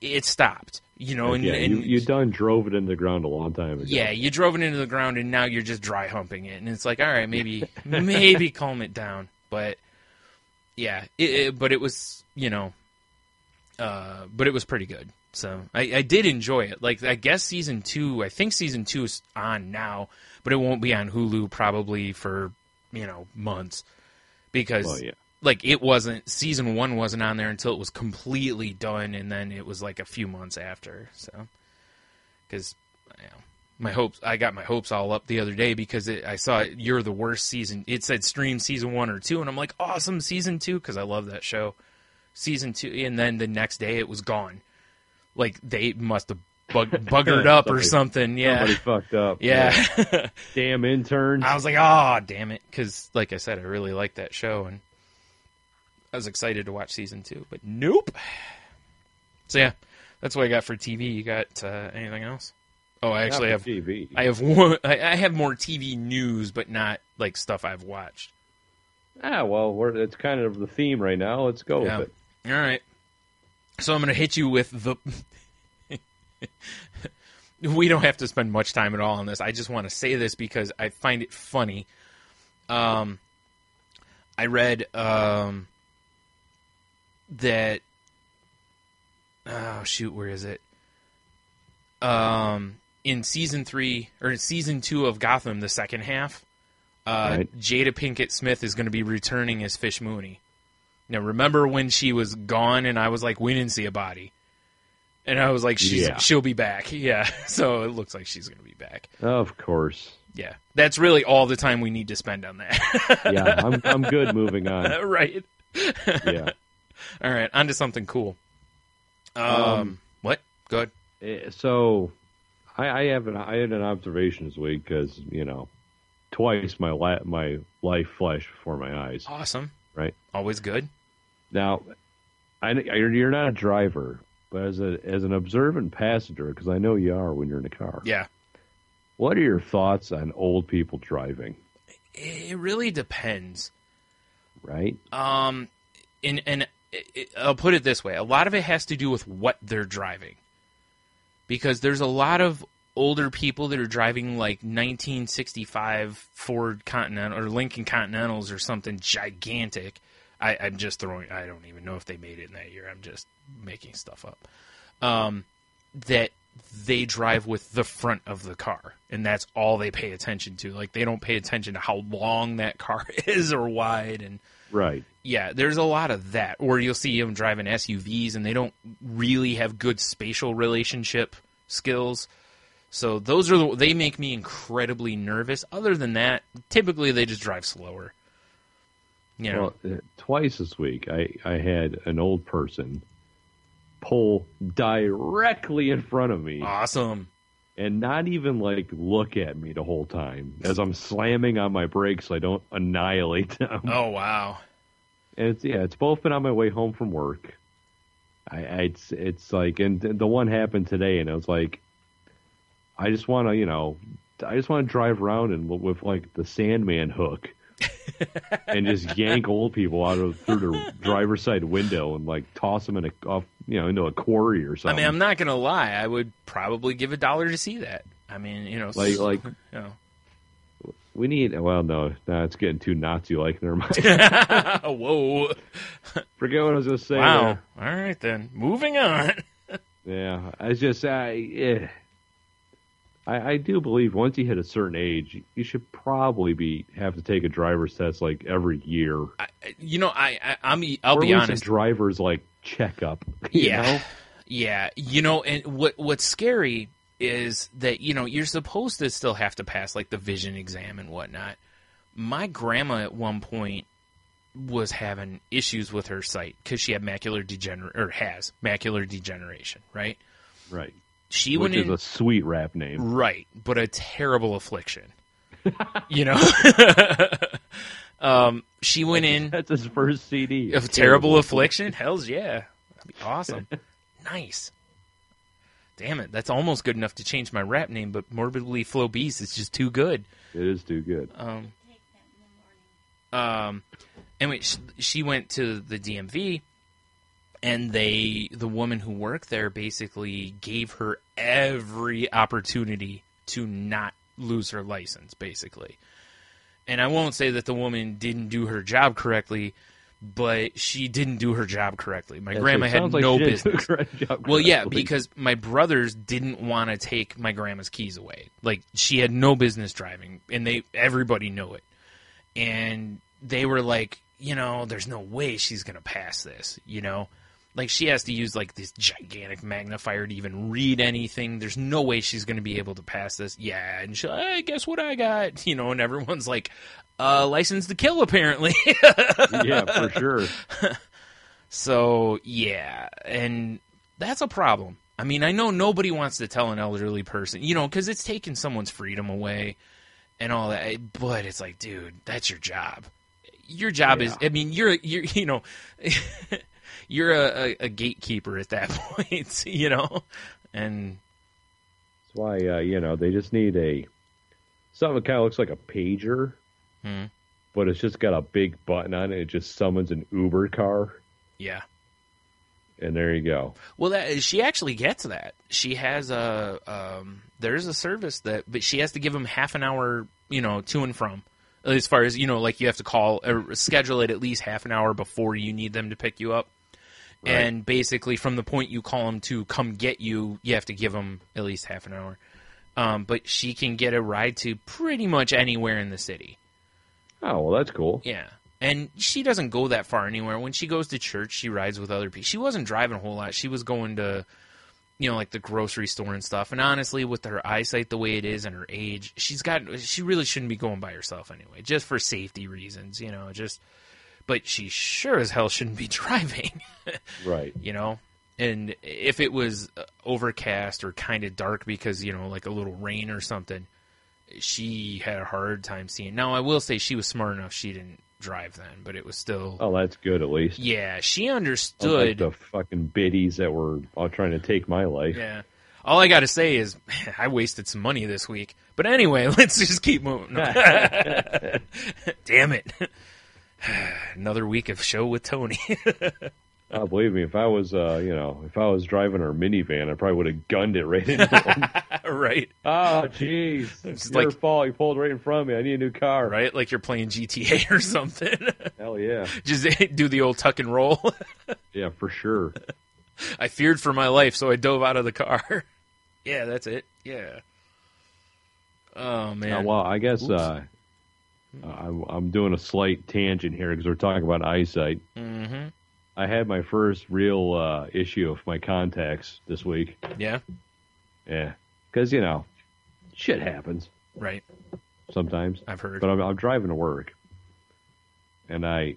It stopped. You know, and you done drove it into the ground a long time ago. Yeah, you drove it into the ground, and now you're just dry humping it, and it's like, all right, maybe calm it down. But yeah, but it was, you know, but it was pretty good. So I did enjoy it. Like, I guess season 2 is on now, but it won't be on Hulu probably for, you know, months because like, it wasn't, season 1 wasn't on there until it was completely done, and then it was like a few months after. So, because, you know, I got my hopes all up the other day because I saw You're the Worst season. It said stream season 1 or 2, and I'm like, awesome, season 2, because I love that show. Season 2, and then the next day it was gone. Like, they must have buggered up or something. Yeah, somebody fucked up. Yeah. Damn interns. I was like, oh, damn it, because, like I said, I really liked that show, and I was excited to watch season 2, but nope. So yeah, that's what I got for TV. You got anything else? Oh, I actually have TV. I have one. I have more TV news, but not, like, stuff I've watched. Well, it's kind of the theme right now. Let's go with it. All right. So I'm going to hit you with the... We don't have to spend much time at all on this. I just want to say this because I find it funny. I read that... Oh, shoot, where is it? In season 3, or season 2 of Gotham, the second half, right. Jada Pinkett Smith is going to be returning as Fish Mooney. Now, remember when she was gone and I was like, we didn't see a body? And I was like, she'll be back. Yeah, so it looks like she's going to be back. Of course. Yeah, that's really all the time we need to spend on that. Yeah, I'm good moving on. Right. Yeah. All right, on to something cool. What? Go ahead. So, I had an observation this week because twice my life flashed before my eyes. Awesome. Right. Always good. Now, you're not a driver, but as an observant passenger, because I know you are when you're in a car. Yeah. What are your thoughts on old people driving? It really depends. Right. And I'll put it this way: a lot of it has to do with what they're driving, because there's a lot of older people that are driving like 1965 Ford Continental or Lincoln Continentals or something gigantic. I'm just throwing. I don't even know if they made it in that year. I'm just making stuff up. That they drive with the front of the car, and that's all they pay attention to. Like, they don't pay attention to how long that car is or wide. And right. Yeah, there's a lot of that. Or you'll see them driving SUVs, and they don't really have good spatial relationship skills. So they make me incredibly nervous. Other than that, typically they just drive slower. Well, twice this week, I had an old person pull directly in front of me. Awesome. And not even, look at me the whole time as I'm slamming on my brakes so I don't annihilate them. Oh, wow. And it's both been on my way home from work. It's like, and the one happened today, and it was like, I just want to drive around and with the Sandman hook and just yank old people through the driver's side window and toss them into a quarry or something. I mean, I'm not gonna lie. I would probably give $1 to see that. I mean, we need. Well, no, it's getting too Nazi-like. Never mind. Whoa. Forget what I was going to say. Wow. There. All right then. Moving on. Yeah, I do believe once you hit a certain age, you should probably have to take a driver's test every year. I'll be honest. A driver's checkup. Yeah. And what's scary is that you're supposed to still have to pass the vision exam and whatnot. My grandma at one point was having issues with her sight because she had has macular degeneration. Right. Right. Which is a sweet rap name. Right, but a terrible affliction. She went in... That's his first CD. Of Terrible Affliction? Hells yeah. That'd be awesome. Nice. Damn it, that's almost good enough to change my rap name, but Morbidly Flobese is just too good. It is too good. Anyway, she went to the DMV... And the woman who worked there basically gave her every opportunity to not lose her license, basically. And I won't say that the woman didn't do her job correctly, but she didn't do her job correctly. My grandma had no business. Well, yeah, because my brothers didn't want to take my grandma's keys away. She had no business driving, and everybody knew it. And they were like, there's no way she's going to pass this, she has to use, this gigantic magnifier to even read anything. There's no way she's going to be able to pass this. Yeah, and she's like, hey, guess what I got? And everyone's like, license to kill, apparently. Yeah, for sure. So, yeah, and that's a problem. I mean, I know nobody wants to tell an elderly person, because it's taking someone's freedom away and all that. But it's like, dude, that's your job. Your job is, I mean, you're you're a gatekeeper at that point, and that's why, they just need something that kind of looks like a pager, but it's just got a big button on it. It just summons an Uber car. Yeah. And there you go. Well, she actually gets that. She has there's a service but she has to give them half an hour, to and from. As far as, you have to call or schedule it at least half an hour before you need them to pick you up. Right. And basically, from the point you call them to come get you, you have to give them at least half an hour. But she can get a ride to pretty much anywhere in the city. Oh, well, that's cool. Yeah. And she doesn't go that far anywhere. When she goes to church, she rides with other people. She wasn't driving a whole lot. She was going to, the grocery store and stuff. And honestly, with her eyesight the way it is and her age, she really shouldn't be going by herself anyway, just for safety reasons, but she sure as hell shouldn't be driving. Right. You know? And if it was overcast or kind of dark because, you know, like a little rain or something, she had a hard time seeing. Now, I will say she was smart enough she didn't drive then, but it was still... Oh, that's good at least. Yeah, she understood... Like the fucking biddies that were all trying to take my life. Yeah. All I got to say is I wasted some money this week. But anyway, let's just keep moving. Damn it. Another week of show with Tony. Oh, believe me, if I was, if I was driving our minivan, I probably would have gunned it right into him. Right. Oh, jeez. It's your fault. You pulled right in front of me. I need a new car. Right? Like you're playing GTA or something. Hell yeah. Just do the old tuck and roll. Yeah, for sure. I feared for my life, so I dove out of the car. Yeah, that's it. Yeah. Oh, man. Well, I guess I'm doing a slight tangent here because we're talking about eyesight. Mm-hmm. I had my first real issue of my contacts this week. Yeah? Yeah. Because, shit happens. Right. Sometimes. I've heard. But I'm driving to work. And I,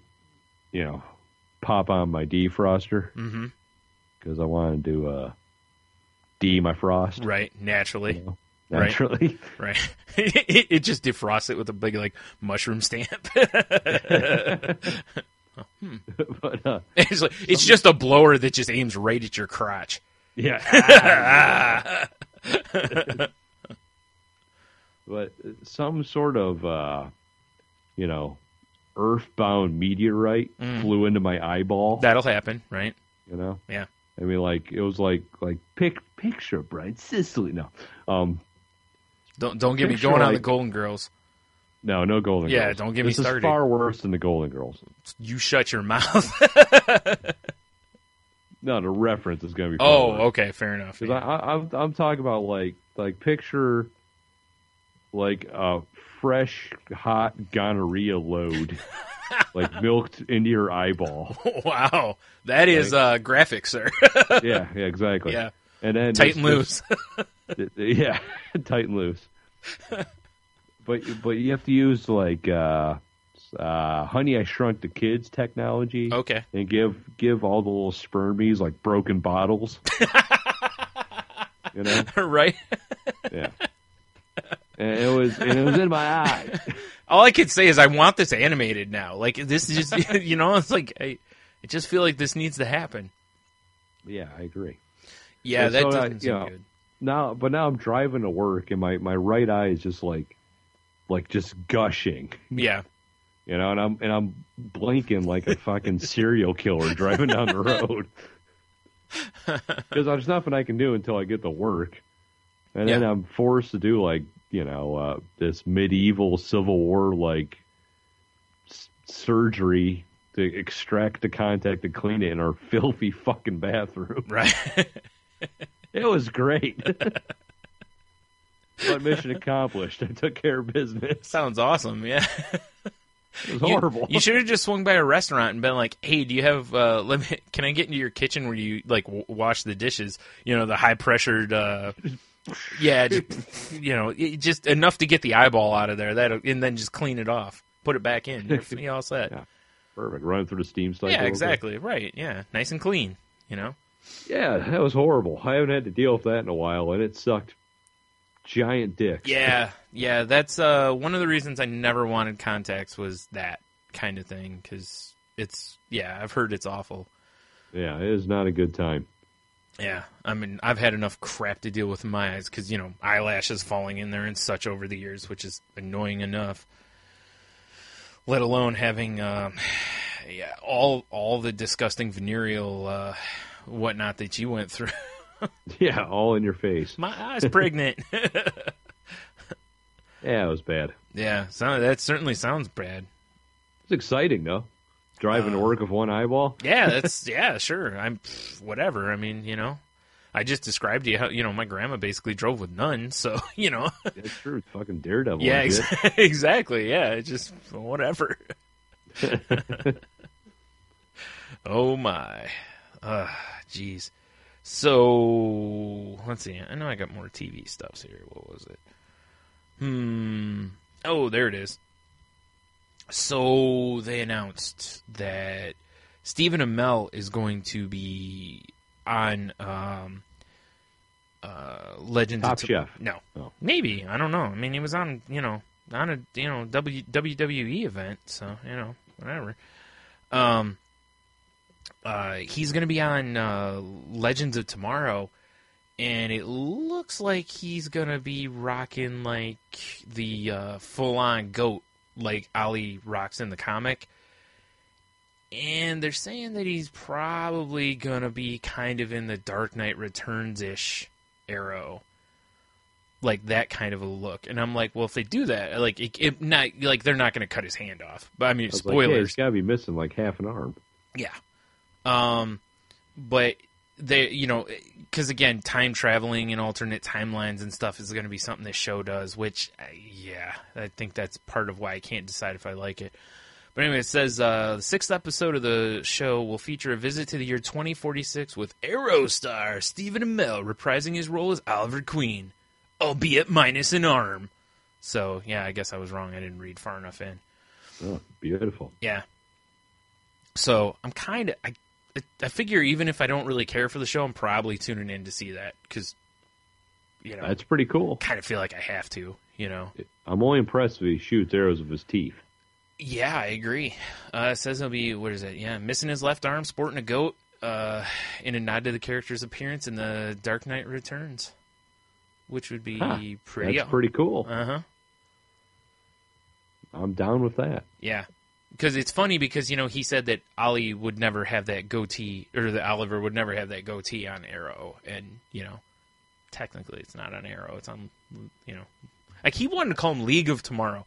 pop on my defroster. Mm-hmm. Because I wanted to de my frost. Right. Naturally. Naturally. Right. It just defrosts it with a big, mushroom stamp. But, it's just a blower that just aims right at your crotch. Yeah. But some sort of, earthbound meteorite flew into my eyeball. That'll happen, right? Yeah. I mean, it was like picture, Bryan, Sicily. No. Don't get me going on the Golden Girls. No Golden Girls. Yeah, don't get me started. This is far worse than the Golden Girls. You shut your mouth. No, the reference is going to be far worse. Okay, fair enough. Because I'm talking about picture a fresh hot gonorrhea load milked into your eyeball. Wow, that is graphic, sir. Yeah, exactly. Yeah, and then tight and loose. Yeah, tight and loose. But you have to use Honey, I Shrunk the Kids technology. Okay. And give all the little spermies broken bottles. Right. Yeah. And it was in my eye. All I could say is I want this animated now. This is just it's I just feel like this needs to happen. Yeah, I agree. Yeah, that doesn't seem good. Now I'm driving to work and my right eye is just just gushing. Yeah. And I'm blinking like a fucking serial killer driving down the road. Because there's nothing I can do until I get to work. And then I'm forced to do this medieval Civil War surgery to extract the contact and clean it in our filthy fucking bathroom. Right. It was great. But mission accomplished. I took care of business. Sounds awesome, yeah. It was horrible. You should have just swung by a restaurant and been like, "Hey, do you have? Can I get into your kitchen where you wash the dishes? The high pressured, just enough to get the eyeball out of there. And then just clean it off, put it back in. You're all set. Yeah, perfect. Run through the steam cycle. Yeah, exactly. Right. Yeah, nice and clean. Yeah, that was horrible. I haven't had to deal with that in a while, and it sucked. Giant dicks. Yeah. That's one of the reasons I never wanted contacts was that kind of thing because I've heard it's awful. Yeah, it is not a good time. Yeah, I mean, I've had enough crap to deal with in my eyes because eyelashes falling in there and such over the years, which is annoying enough. Let alone having all the disgusting venereal whatnot that you went through. Yeah, all in your face. My eye's pregnant. Yeah, it was bad. Yeah, that certainly sounds bad. It's exciting, though. Driving to work with one eyeball. Yeah, sure. I'm whatever. I mean, I just described to you how my grandma basically drove with none. So That's true. It's fucking Daredevil. Yeah, exactly. Yeah, it's just whatever. Oh my, jeez. So, let's see. I know I got more TV stuff here. What was it? Oh, there it is. So they announced that Stephen Amell is going to be on Legends Top of Chef. No, Oh. maybe, I don't know. I mean, he was on on a WWE event, so whatever. He's going to be on Legends of Tomorrow, and it looks like he's going to be rocking like the full-on goat like Ali rocks in the comic. And they're saying that he's probably going to be kind of in the Dark Knight Returns-ish arrow. Like that kind of a look. And I'm like, well, if they do that, like it not like they're not going to cut his hand off. But I mean, spoilers. Like, yeah, he's got to be missing like half an arm. Yeah. But they, because again, time traveling and alternate timelines and stuff is going to be something this show does, which, I think that's part of why I can't decide if I like it. But anyway, it says the 6th episode of the show will feature a visit to the year 2046 with Arrow star Stephen Amell reprising his role as Oliver Queen, albeit minus an arm. So, yeah, I guess I was wrong. I didn't read far enough in. Oh, beautiful. Yeah. So, I'm kind of... I figure even if I don't really care for the show, I'm probably tuning in to see that because, that's pretty cool. Kind of feel like I have to, I'm only impressed if he shoots arrows with his teeth. Yeah, I agree. It says he'll be, what is it? Yeah, missing his left arm, sporting a goat, in a nod to the character's appearance in the Dark Knight Returns, which would be pretty. That's pretty cool. I'm down with that. Yeah. Because it's funny because, he said that Ollie would never have that goatee, or that Oliver would never have that goatee on Arrow. And, technically it's not on Arrow. It's on, Like, he wanted to call him League of Tomorrow.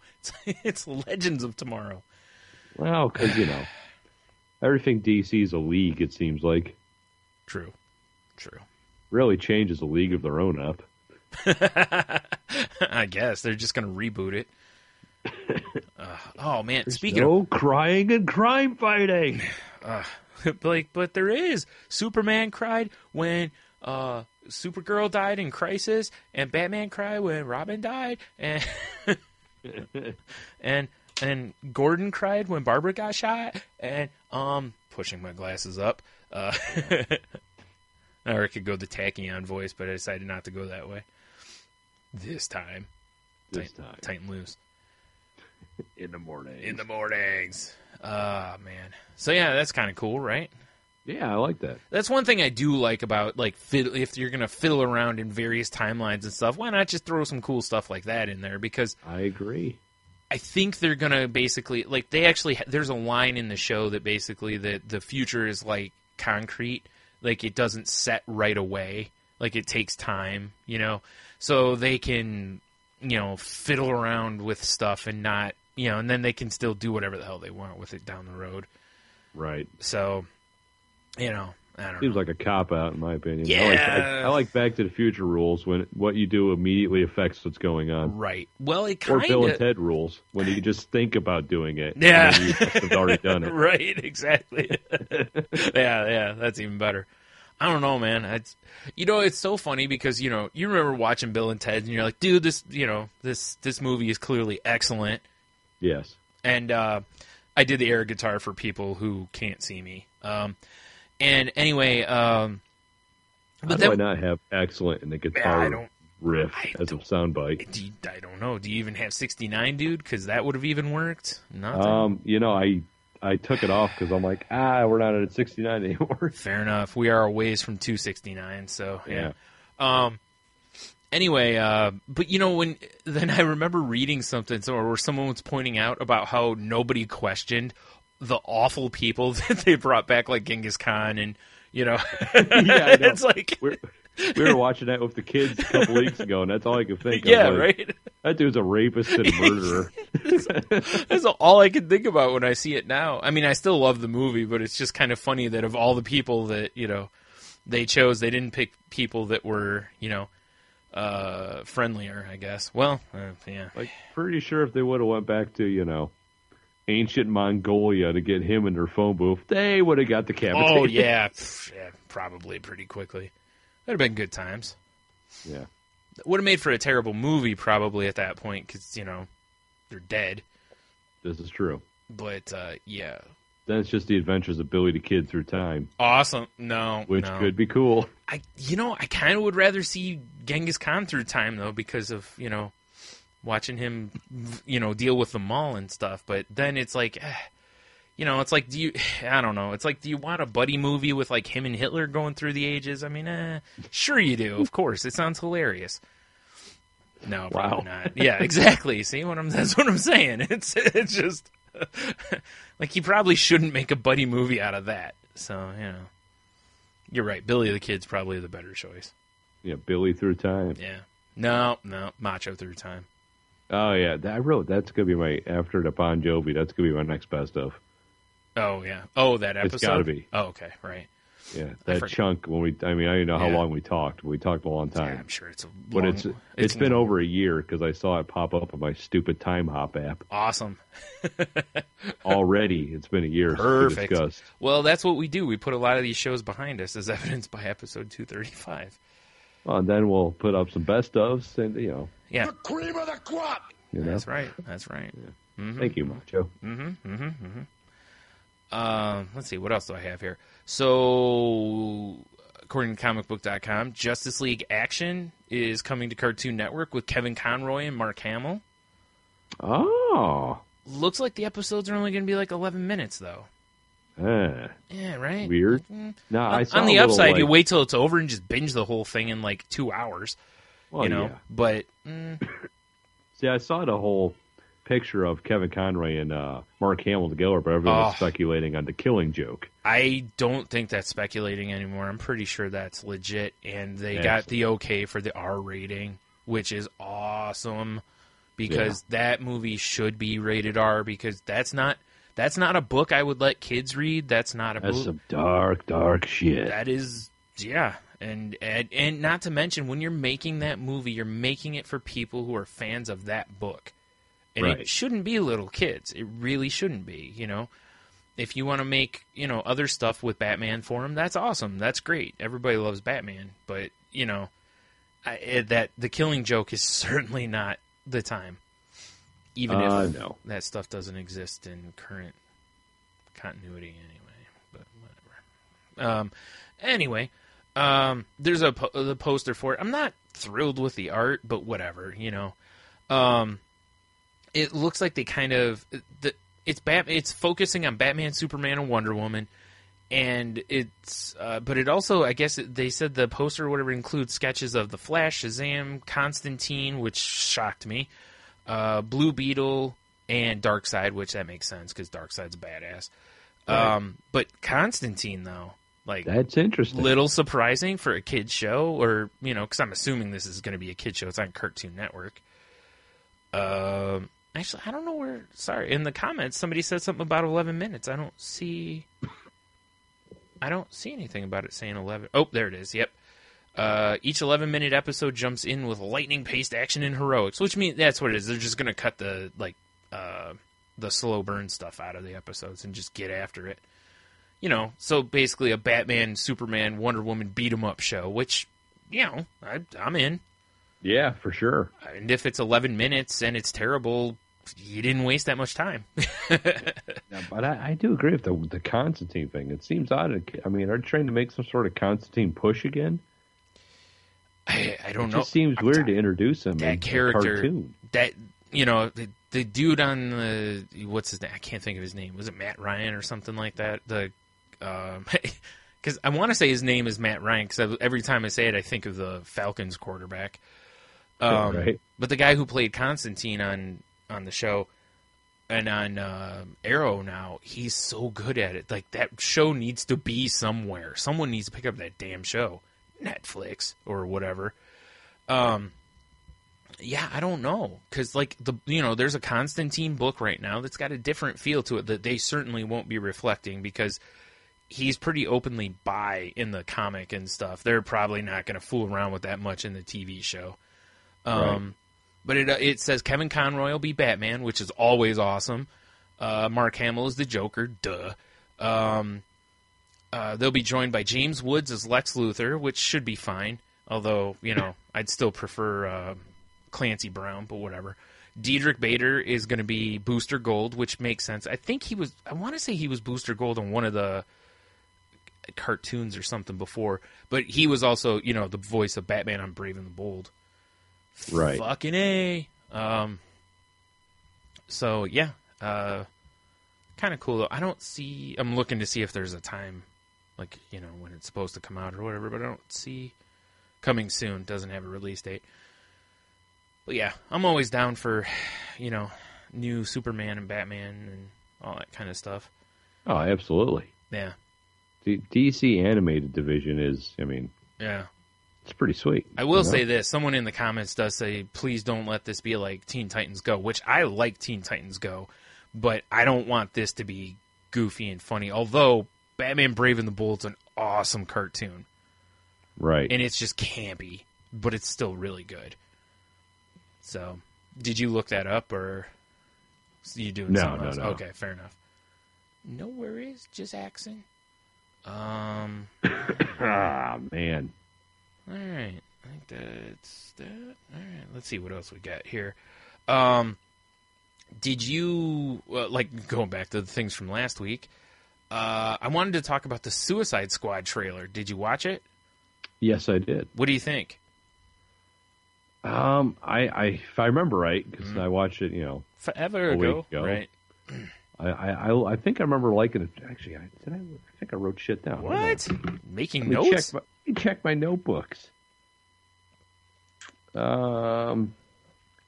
It's Legends of Tomorrow. Well, because, everything DC's a league, it seems like. True. Really changes a league of their own up. I guess. They're just going to reboot it. Oh man! There's Speaking of crying and crime fighting, but there is. Superman cried when Supergirl died in Crisis, and Batman cried when Robin died, and and Gordon cried when Barbara got shot, and pushing my glasses up. Or I could go the Tachyon voice, but I decided not to go that way. This time. Tight and loose. In the mornings. Man. So yeah, that's kind of cool, right? Yeah, I like that. That's one thing I do like about, like, if you're going to fiddle around in various timelines and stuff, why not just throw some cool stuff like that in there? Because I agree. I think they're going to basically, like, there's a line in the show that basically that the future is like concrete. Like, it doesn't set right away. Like, it takes time, So they can, fiddle around with stuff and not, and then they can still do whatever the hell they want with it down the road. Right. So, I don't know. Seems like a cop-out, in my opinion. Yeah. I like Back to the Future rules when what you do immediately affects what's going on. Right. Well, it kind of... Or Bill and Ted rules, when you just think about doing it. Yeah. And then you must have already done it. Right, exactly. Yeah, that's even better. I don't know, man. It's so funny because, you remember watching Bill and Ted and you're like, dude, this movie is clearly excellent. Yes. And I did the air guitar for people who can't see me. And anyway, How do I not have excellent in the guitar riff as a soundbite? I don't know. Do you even have 69, dude? Because that would have even worked. Nothing. I took it off because I'm like, we're not at 69 anymore. Fair enough. We are a ways from 269, so yeah. Anyway, but then I remember reading something where someone was pointing out about how nobody questioned the awful people that they brought back, like Genghis Khan, and Yeah, I know. It's like we were watching that with the kids a couple weeks ago, and that's all I could think of. Yeah, right. That dude's a rapist and a murderer. That's all I can think about when I see it now. I mean, I still love the movie, but it's just kind of funny that of all the people that they chose, they didn't pick people that were friendlier, I guess. Well, yeah. Like, pretty sure if they would have went back to ancient Mongolia to get him in their phone booth, they would have got decapitated. Oh yeah, probably pretty quickly. That'd have been good times. Yeah. Would have made for a terrible movie probably at that point because, they're dead. This is true. But, yeah. Then it's just the adventures of Billy the Kid through time. Awesome. Which could be cool. I kind of would rather see Genghis Khan through time, though, because of, watching him, deal with the mall and stuff. But then it's like, it's like, I don't know. It's like, do you want a buddy movie with, like, him and Hitler going through the ages? I mean, sure you do. Of course. It sounds hilarious. No, probably not. Yeah, exactly. See that's what I'm saying. It's just like you probably shouldn't make a buddy movie out of that. So, you're right. Billy the Kid's probably the better choice. Yeah, Billy through time. Yeah. No, Macho through time. Oh yeah, that's gonna be my after the Bon Jovi. That's gonna be my next best of. Oh yeah. Oh, that episode. It's gotta be. Oh, okay, right. Yeah, that chunk when I don't know how long we talked. We talked a long time. Yeah, I'm sure it's a long... But it's been long. over a year because I saw it pop up on my stupid Time Hop app. Awesome. Already, it's been a year. Perfect. Well, that's what we do. We put a lot of these shows behind us, as evidenced by episode 235. Well, and then we'll put up some best ofs, and yeah, the cream of the crop. That's right. That's right. Yeah. Mm-hmm. Thank you, Macho. Let's see, what else do I have here? So, according to comicbook.com, Justice League Action is coming to Cartoon Network with Kevin Conroy and Mark Hamill. Oh. Looks like the episodes are only going to be like 11 minutes, though. Yeah, right? Weird. No, I saw on the upside, you wait till it's over and just binge the whole thing in like 2 hours. Well, yeah. But... See, I saw the whole picture of Kevin Conroy and Mark Hamill together, but everyone was speculating on the Killing Joke. I don't think that's speculating anymore. I'm pretty sure that's legit, and they got the okay for the R rating, which is awesome, because that movie should be rated R, because that's not a book I would let kids read. That's not a book. That's some dark shit. That is, and not to mention, when you're making that movie, you're making it for people who are fans of that book. And it shouldn't be little kids. It really shouldn't be, If you want to make, other stuff with Batman for him, that's awesome. That's great. Everybody loves Batman. But, that the Killing Joke is certainly not the time. Even if that stuff doesn't exist in current continuity anyway. But whatever. There's the poster for it. I'm not thrilled with the art, but whatever, It looks like they kind of it's focusing on Batman, Superman, and Wonder Woman, and but it also, I guess they said the poster or whatever includes sketches of the Flash, Shazam, Constantine, which shocked me, Blue Beetle, and Darkseid, which that makes sense because Darkseid's a badass. Right. But Constantine though, that's interesting. Little surprising for a kid's show, or because I'm assuming this is going to be a kid's show. It's on Cartoon Network. Actually, I don't know where... Sorry, in the comments, somebody said something about 11 minutes. I don't see anything about it saying 11. Oh, there it is. Yep. Each 11-minute episode jumps in with lightning-paced action and heroics, which means that's what it is. They're just going to cut the slow burn stuff out of the episodes and just get after it. So basically a Batman, Superman, Wonder Woman beat-em-up show, which, I'm in. Yeah, for sure. And if it's 11 minutes and it's terrible, you didn't waste that much time. Yeah, but I do agree with the Constantine thing. It seems odd. I mean, are they trying to make some sort of Constantine push again? I don't know. It just seems weird to introduce him in character, a cartoon. That, the dude on the... What's his name? I can't think of his name. Was it Matt Ryan or something like that? Because I want to say his name is Matt Ryan, because every time I say it, I think of the Falcons quarterback. Right. But the guy who played Constantine on the show and on Arrow now, he's so good at it. Like, that show needs to be somewhere. Someone needs to pick up that damn show. Netflix or whatever. Yeah, I don't know. Because, there's a Constantine book right now that's got a different feel to it that they certainly won't be reflecting, because he's pretty openly bi in the comic and stuff. They're probably not going to fool around with that much in the TV show. Right. But it says Kevin Conroy will be Batman, which is always awesome. Mark Hamill is the Joker, duh. They'll be joined by James Woods as Lex Luthor, which should be fine. Although, I'd still prefer Clancy Brown, but whatever. Diedrich Bader is going to be Booster Gold, which makes sense. I want to say he was Booster Gold on one of the cartoons or something before, but he was also, the voice of Batman on Brave and the Bold. Right. Fucking A. So, yeah. Kind of cool, though. I'm looking to see if there's a time, like, when it's supposed to come out or whatever, but I don't see coming soon. Doesn't have a release date. But yeah, I'm always down for, new Superman and Batman and all that kind of stuff. Oh, absolutely. Yeah. The DC animated division is, yeah, it's pretty sweet. I will say this. Someone in the comments does say, please don't let this be like Teen Titans Go, which I like Teen Titans Go, but I don't want this to be goofy and funny. Although Batman Brave and the Bold's an awesome cartoon. Right. And it's just campy, but it's still really good. So, did you look that up, or you doing something else? No. Okay, fair enough. No worries, just axing. Ah, man. All right, I think that's that. All right, let's see what else we got here. Did you going back to the things from last week? I wanted to talk about the Suicide Squad trailer. Did you watch it? Yes, I did. What do you think? If I remember right, because I watched it, forever a ago, week ago. right? I think I remember liking it. Actually, I think I wrote shit down. What? Making Let me notes? check my notebooks. Yeah,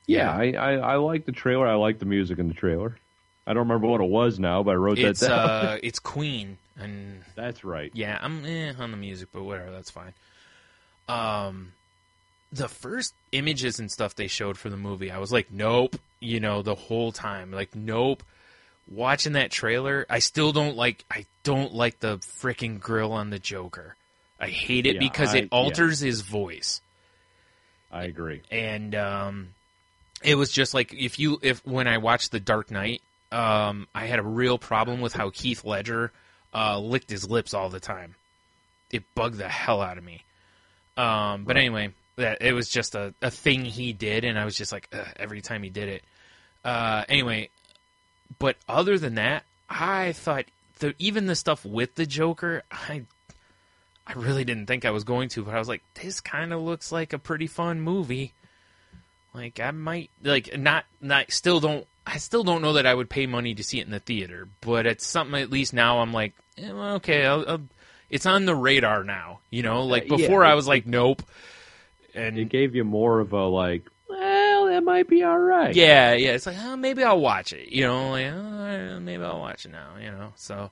I like the trailer. I like the music in the trailer. I don't remember what it was now, but I wrote that down. It's Queen, and that's right. Yeah, I'm on the music, but whatever, that's fine. The first images and stuff they showed for the movie, I was like, nope, the whole time, like, nope. Watching that trailer, I don't like the freaking grill on the Joker. I hate it because it alters his voice. I agree. And it was just like if when I watched The Dark Knight, I had a real problem with how Heath Ledger licked his lips all the time. It bugged the hell out of me. But anyway, it was just a thing he did, and I was just like, ugh, every time he did it. Anyway, but other than that, I thought even the stuff with the Joker, I really didn't think I was going to, but I was like, this kind of looks like a pretty fun movie. Like, I might, like, I still don't know that I would pay money to see it in the theater, but it's something, at least now I'm like, okay, it's on the radar now, like before I was like, nope. And it gave you more of a like, well, that might be all right. Yeah, it's like, maybe I'll watch it, maybe I'll watch it now, so.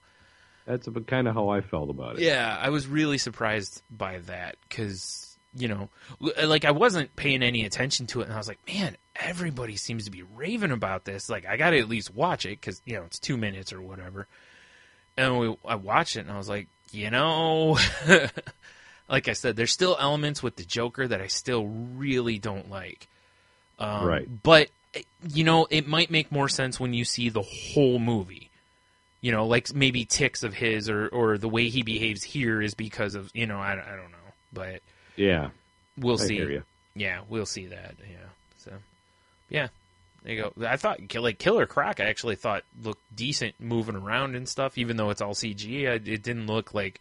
That's kind of how I felt about it. Yeah, I was really surprised by that because, like I wasn't paying any attention to it, and I was like, man, everybody seems to be raving about this. Like, I got to at least watch it because, it's 2 minutes or whatever. And I watched it, and I was like, like I said, there's still elements with the Joker that I still really don't like. Right. But, it might make more sense when you see the whole movie. Like maybe tics of his or the way he behaves here is because of, I don't know. But yeah, we'll see. I hear you. Yeah, we'll see that. Yeah. So, yeah, there you go. I thought, like, Killer Croc, I actually thought looked decent moving around and stuff, even though it's all CG. It didn't look like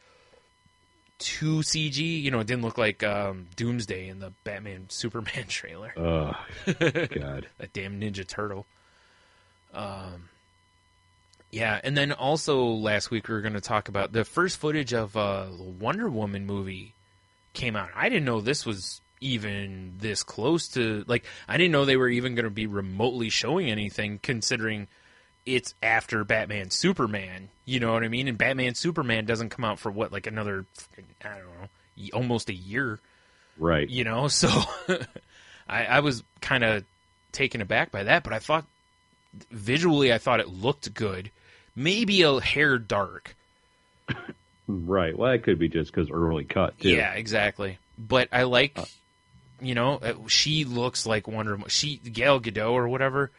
too CG. It didn't look like Doomsday in the Batman Superman trailer. Oh, God. That damn Ninja Turtle. Yeah, and then also last week we were going to talk about the first footage of the Wonder Woman movie came out. I didn't know this was even this close to, like, I didn't know they were even going to be remotely showing anything, considering it's after Batman Superman, you know what I mean? And Batman Superman doesn't come out for what, like another, I don't know, almost a year. Right. So I was kind of taken aback by that, but I thought, visually, I thought it looked good. Maybe a hair dark. Right. Well, that could be just because early cut, too. Yeah, exactly. But I like, she looks like Wonder Woman. Gal Gadot or whatever,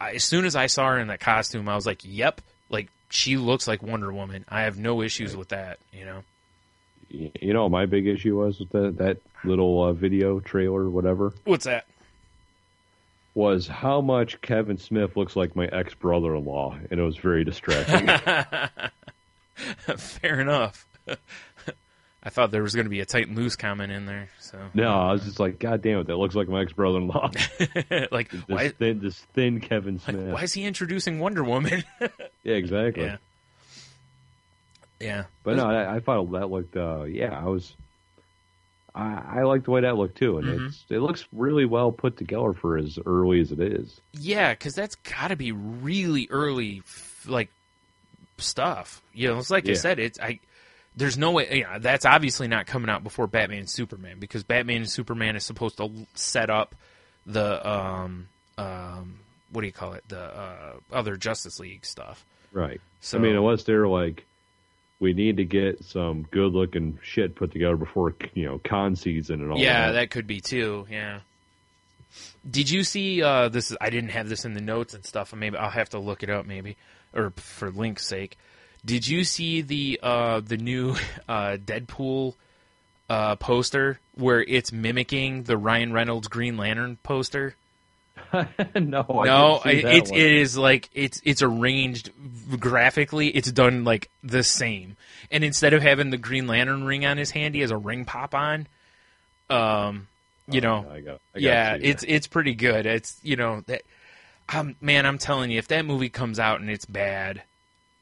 as soon as I saw her in that costume, I was like, yep, like, she looks like Wonder Woman. I have no issues with that, what my big issue was with that little video trailer or whatever? What's that? was how much Kevin Smith looks like my ex-brother-in-law, and it was very distracting. Fair enough. I thought there was going to be a tight and loose comment in there. So No, I was just like, God damn it, that looks like my ex-brother-in-law. like, this thin Kevin Smith. like, why is he introducing Wonder Woman? Yeah, exactly. Yeah. Yeah. But no, I thought that looked, I like the way that looked too, and it looks really well put together for as early as it is. Yeah, because that's got to be really early, like, stuff. You know, it's like I said, there's no way. Yeah, that's obviously not coming out before Batman and Superman, because Batman and Superman is supposed to set up the what do you call it? The other Justice League stuff. Right. So, I mean, unless they're like, we need to get some good-looking shit put together before, con season and all that. Yeah, that could be too, yeah. Did you see, I didn't have this in the notes and stuff, and maybe I'll have to look it up maybe, or for link's sake. Did you see the new Deadpool poster where it's mimicking the Ryan Reynolds Green Lantern poster? No, it is like it's arranged graphically. It's done like the same, and instead of having the Green Lantern ring on his hand, he has a ring pop on. It's pretty good. It's that. Man, I'm telling you, if that movie comes out and it's bad,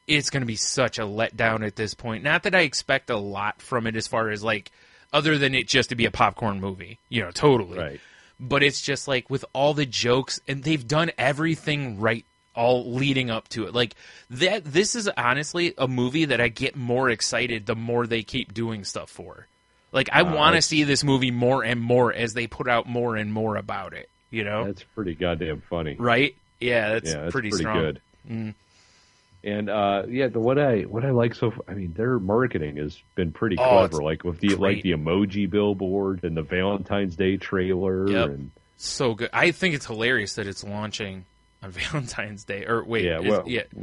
it's going to be such a letdown at this point. Not that I expect a lot from it as far as like other than it just to be a popcorn movie, totally. Right. But it's just like with all the jokes, and they've done everything right all leading up to it. Like that, this is honestly a movie that I get more excited the more they keep doing stuff for. Like I want to see this movie more and more as they put out more and more about it. That's pretty goddamn funny, right? Yeah, that's pretty strong. Good. Mm. And what I like their marketing has been pretty clever. Like with the emoji billboard and the Valentine's Day trailer. Yep. And so good. I think it's hilarious that it's launching on Valentine's Day. Or wait,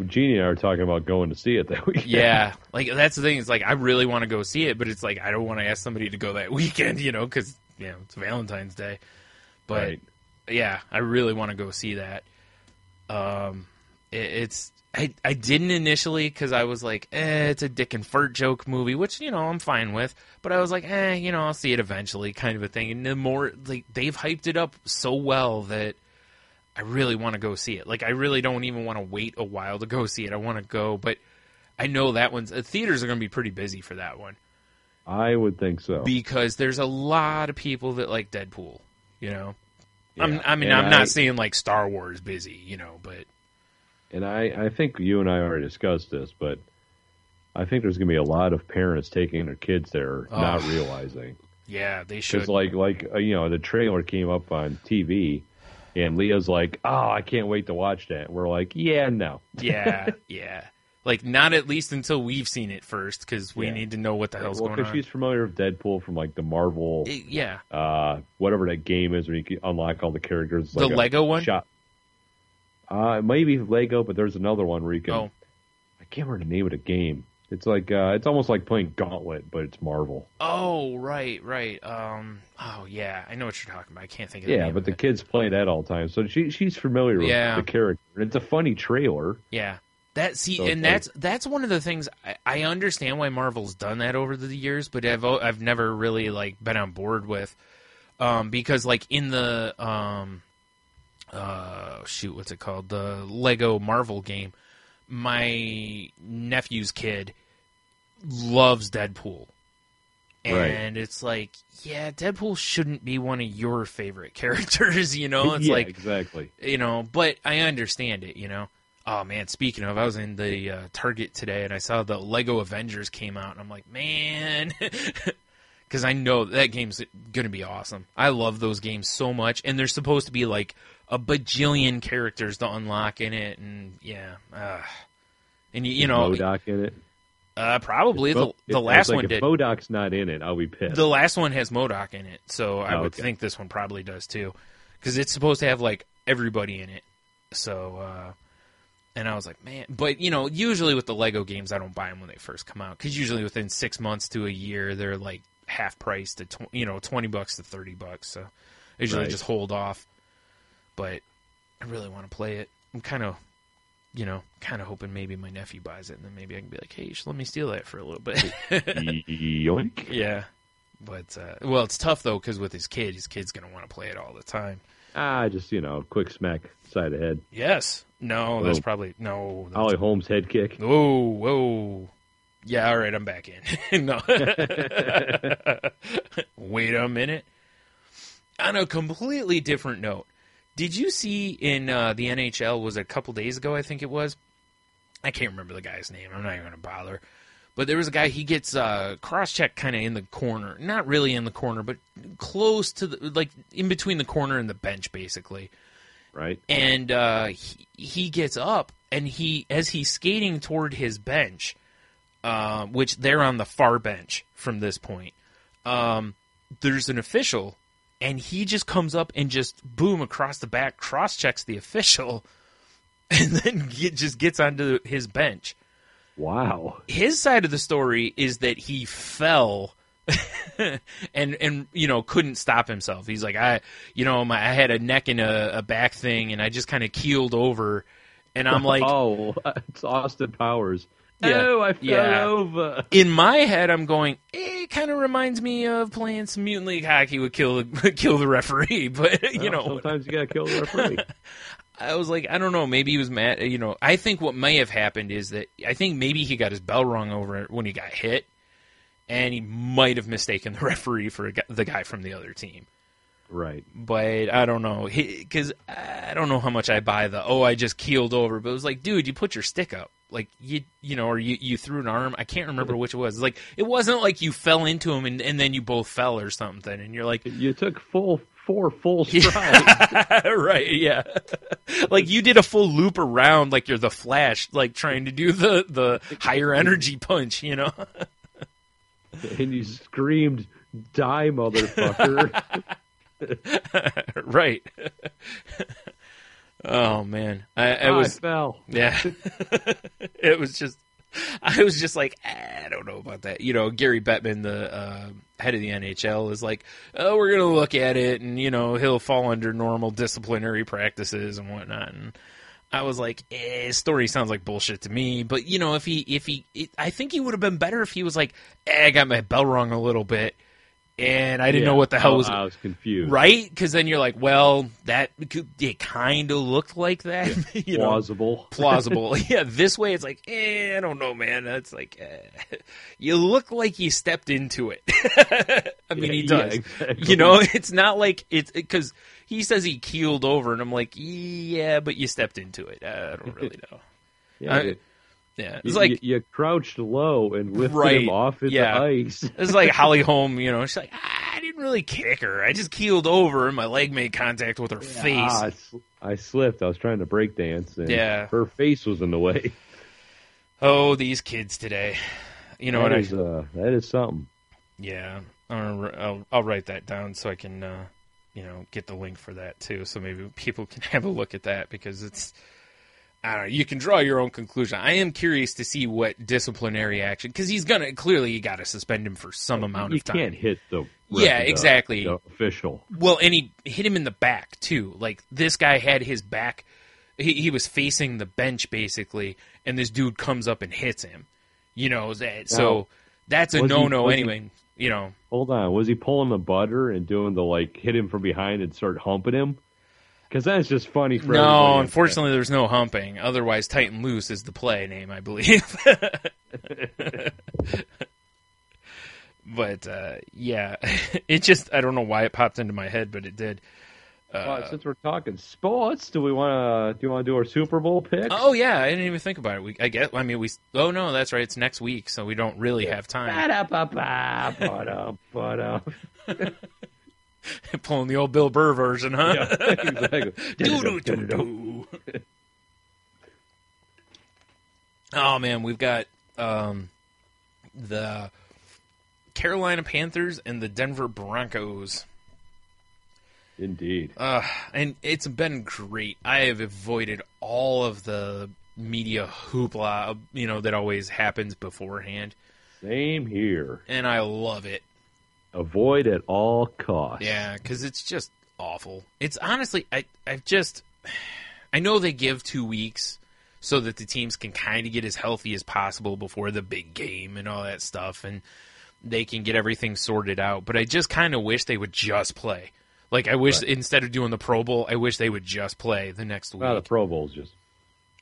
Jeannie and I are talking about going to see it that weekend. Yeah, like that's the thing. It's like I really want to go see it, but it's like I don't want to ask somebody to go that weekend, because it's Valentine's Day. But right. Yeah, I really want to go see that. I didn't initially because I was like, it's a dick and fart joke movie, which, I'm fine with. But I was like, I'll see it eventually kind of a thing. And the more, like, they've hyped it up so well that I really want to go see it. Like, I really don't even want to wait a while to go see it. I want to go, but I know that theaters are going to be pretty busy for that one. I would think so. Because there's a lot of people that like Deadpool, Yeah. I'm not saying like Star Wars busy, but... And I think you and I already discussed this, but I think there's going to be a lot of parents taking their kids there not realizing. Yeah, they should. Because the trailer came up on TV, and Leah's like, "Oh, I can't wait to watch that." We're like, "Yeah, no." Yeah. Like, not at least until we've seen it first, because we need to know what the hell's going on. Because she's familiar with Deadpool from like the Marvel, whatever that game is where you can unlock all the characters. The like Lego one. Maybe Lego, but there's another one where you can. Oh. I can't remember the name of the game. It's like it's almost like playing Gauntlet, but it's Marvel. Oh, right. Oh, yeah, I know what you're talking about. I can't think of the name. Yeah, but the kids play that all the time, so she's familiar with the character. And it's a funny trailer. Yeah, that's one of the things I understand why Marvel's done that over the years, but I've never really like been on board with, because like in the what's it called? The Lego Marvel game. My nephew's kid loves Deadpool. And it's like, Deadpool shouldn't be one of your favorite characters, It's like, exactly. But I understand it, Oh, man, speaking of, I was in the Target today, and I saw the Lego Avengers came out, and I'm like, man... Because I know that game's going to be awesome. I love those games so much, and there's supposed to be, like, a bajillion characters to unlock in it, and, and you know... MODOK in it? Probably. The last one did. If MODOK's not in it, I'll be pissed. The last one has MODOK in it, so I would think this one probably does, too. Because it's supposed to have, like, everybody in it. So, and I was like, man. But, usually with the Lego games, I don't buy them when they first come out. Because usually within 6 months to a year, they're, like, half price to $20 to $30. So I usually just hold off. But I really want to play it. I'm kind of hoping maybe my nephew buys it, and then maybe I can be like, hey, you should let me steal that for a little bit. Yoink. Yeah. But, well, it's tough, though, because with his kid's going to want to play it all the time. Just, quick smack side of head. Yes. No, that's probably... No. That's, Ollie Holmes head kick. Whoa. Yeah, all right, I'm back in. No. Wait a minute. On a completely different note, did you see in the NHL, was it a couple days ago, I think it was? I can't remember the guy's name. I'm not even going to bother. But there was a guy, he gets cross-checked kind of in the corner. Not really in the corner, but close to the, in between the corner and the bench, basically. Right. And he gets up, and as he's skating toward his bench, which they're on the far bench from this point, there's an official, and he just comes up and just, boom, across the back, cross-checks the official, and then just gets onto his bench. Wow. His side of the story is that he fell and couldn't stop himself. He's like, I had a neck and a back thing, and I just kind of keeled over. And I'm like, oh, it's Austin Powers. Yeah, oh, I fell over. In my head, I'm going, it kind of reminds me of playing some Mutant League hockey would kill the referee, but sometimes you gotta kill the referee. I was like, I don't know, maybe he was mad. I think what may have happened is that I think maybe he got his bell rung over when he got hit, and he might have mistaken the referee for the guy from the other team. Right. But I don't know, because I don't know how much I buy I just keeled over. But it was like, dude, you put your stick up. Like, or you threw an arm. I can't remember which it was. Like, it wasn't like you fell into him and then you both fell or something. And you're like... You took 4 full strides. Right, yeah. Like, you did a full loop around like you're the Flash, like, trying to do the higher energy punch, And you screamed, die, motherfucker. Right. Oh man, I fell. Yeah. It was just, I was just like, I don't know about that. Gary Bettman, the head of the NHL, is like, oh, we're gonna look at it, and he'll fall under normal disciplinary practices and whatnot. And I was like, his story sounds like bullshit to me. But I think he would have been better if he was like, I got my bell rung a little bit. And I didn't know what the hell was... I was confused. Right? Because then you're like, well, it kind of looked like that. Plausible. Plausible. Yeah, this way it's like, I don't know, man. It's like, you look like you stepped into it. I mean, he does. Yeah, exactly. It's not like... it's because he says he keeled over, and I'm like, yeah, but you stepped into it. I don't really know. Yeah, it's like you crouched low and lifted him off into ice. It's like Holly Holm, she's like, I didn't really kick her. I just keeled over and my leg made contact with her face. I slipped. I was trying to break dance, and her face was in the way. Oh, these kids today. That is something. Yeah, I'll write that down so I can get the link for that too, so maybe people can have a look at that, because it's. I don't know. You can draw your own conclusion. I am curious to see what disciplinary action, because he's gonna clearly you got to suspend him for some amount of time. You can't hit the exactly the official. Well, and he hit him in the back too. Like, this guy had his back. He was facing the bench basically, and this dude comes up and hits him. So that's a no-no anyway. Hold on, was he pulling the butter and doing the hit him from behind and start humping him? Because that's just funny for everybody. No, unfortunately, there's no humping. Otherwise, Tight and Loose is the play name, I believe. But, yeah. It just, I don't know why it popped into my head, but it did. Since we're talking sports, do you want to do our Super Bowl picks? Oh, yeah. I didn't even think about it. Oh, no, that's right. It's next week, so we don't really have time. Pulling the old Bill Burr version, huh? Yeah, exactly. Oh, man, we've got the Carolina Panthers and the Denver Broncos. Indeed. And it's been great. I have avoided all of the media hoopla, that always happens beforehand. Same here. And I love it. Avoid at all costs. Yeah, because it's just awful. It's honestly, I've just, I know they give 2 weeks so that the teams can kind of get as healthy as possible before the big game and all that stuff, and they can get everything sorted out. But I just kind of wish they would just play. Like, I wish instead of doing the Pro Bowl, I wish they would just play the next week. Well, the Pro Bowl's just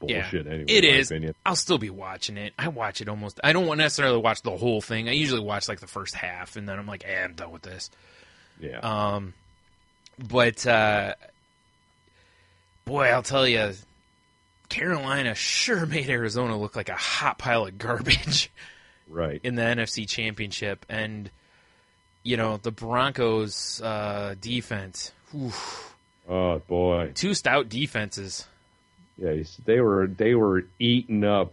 bullshit anyway. It is. Opinion. I'll still be watching it. I watch it almost. I don't necessarily watch the whole thing. I usually watch like the first half, and then I'm like, I'm done with this. Yeah. But boy, I'll tell you, Carolina sure made Arizona look like a hot pile of garbage. Right. In the NFC Championship, and the Broncos defense. Oof. Oh boy, 2 stout defenses. Yeah, they were eating up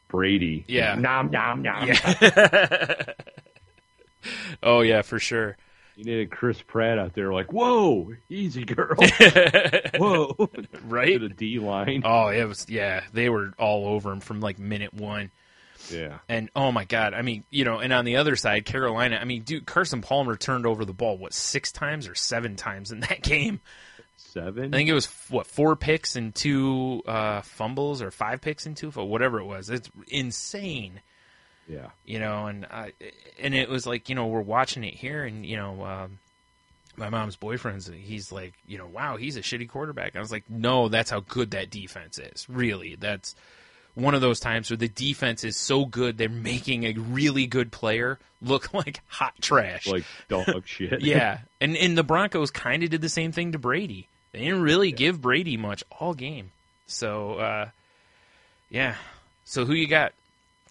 Brady. Yeah, nom nom nom. Yeah. Oh yeah, for sure. You needed Chris Pratt out there, like, whoa, easy girl, whoa, right? To the D line. Oh, it was. Yeah, they were all over him from like minute 1. Yeah. And, oh, my God, I mean, and on the other side, Carolina, I mean, dude, Carson Palmer turned over the ball, 6 times or 7 times in that game? 7? I think it was, 4 picks and 2 fumbles, or 5 picks and 2, whatever it was. It's insane. Yeah. And it was like, we're watching it here, and, my mom's boyfriend's, he's like, wow, he's a shitty quarterback. I was like, no, that's how good that defense is. Really, that's one of those times where the defense is so good they're making a really good player look like hot trash. Like dog shit. Yeah. And the Broncos kind of did the same thing to Brady. They didn't really give Brady much all game. So, yeah. So who you got?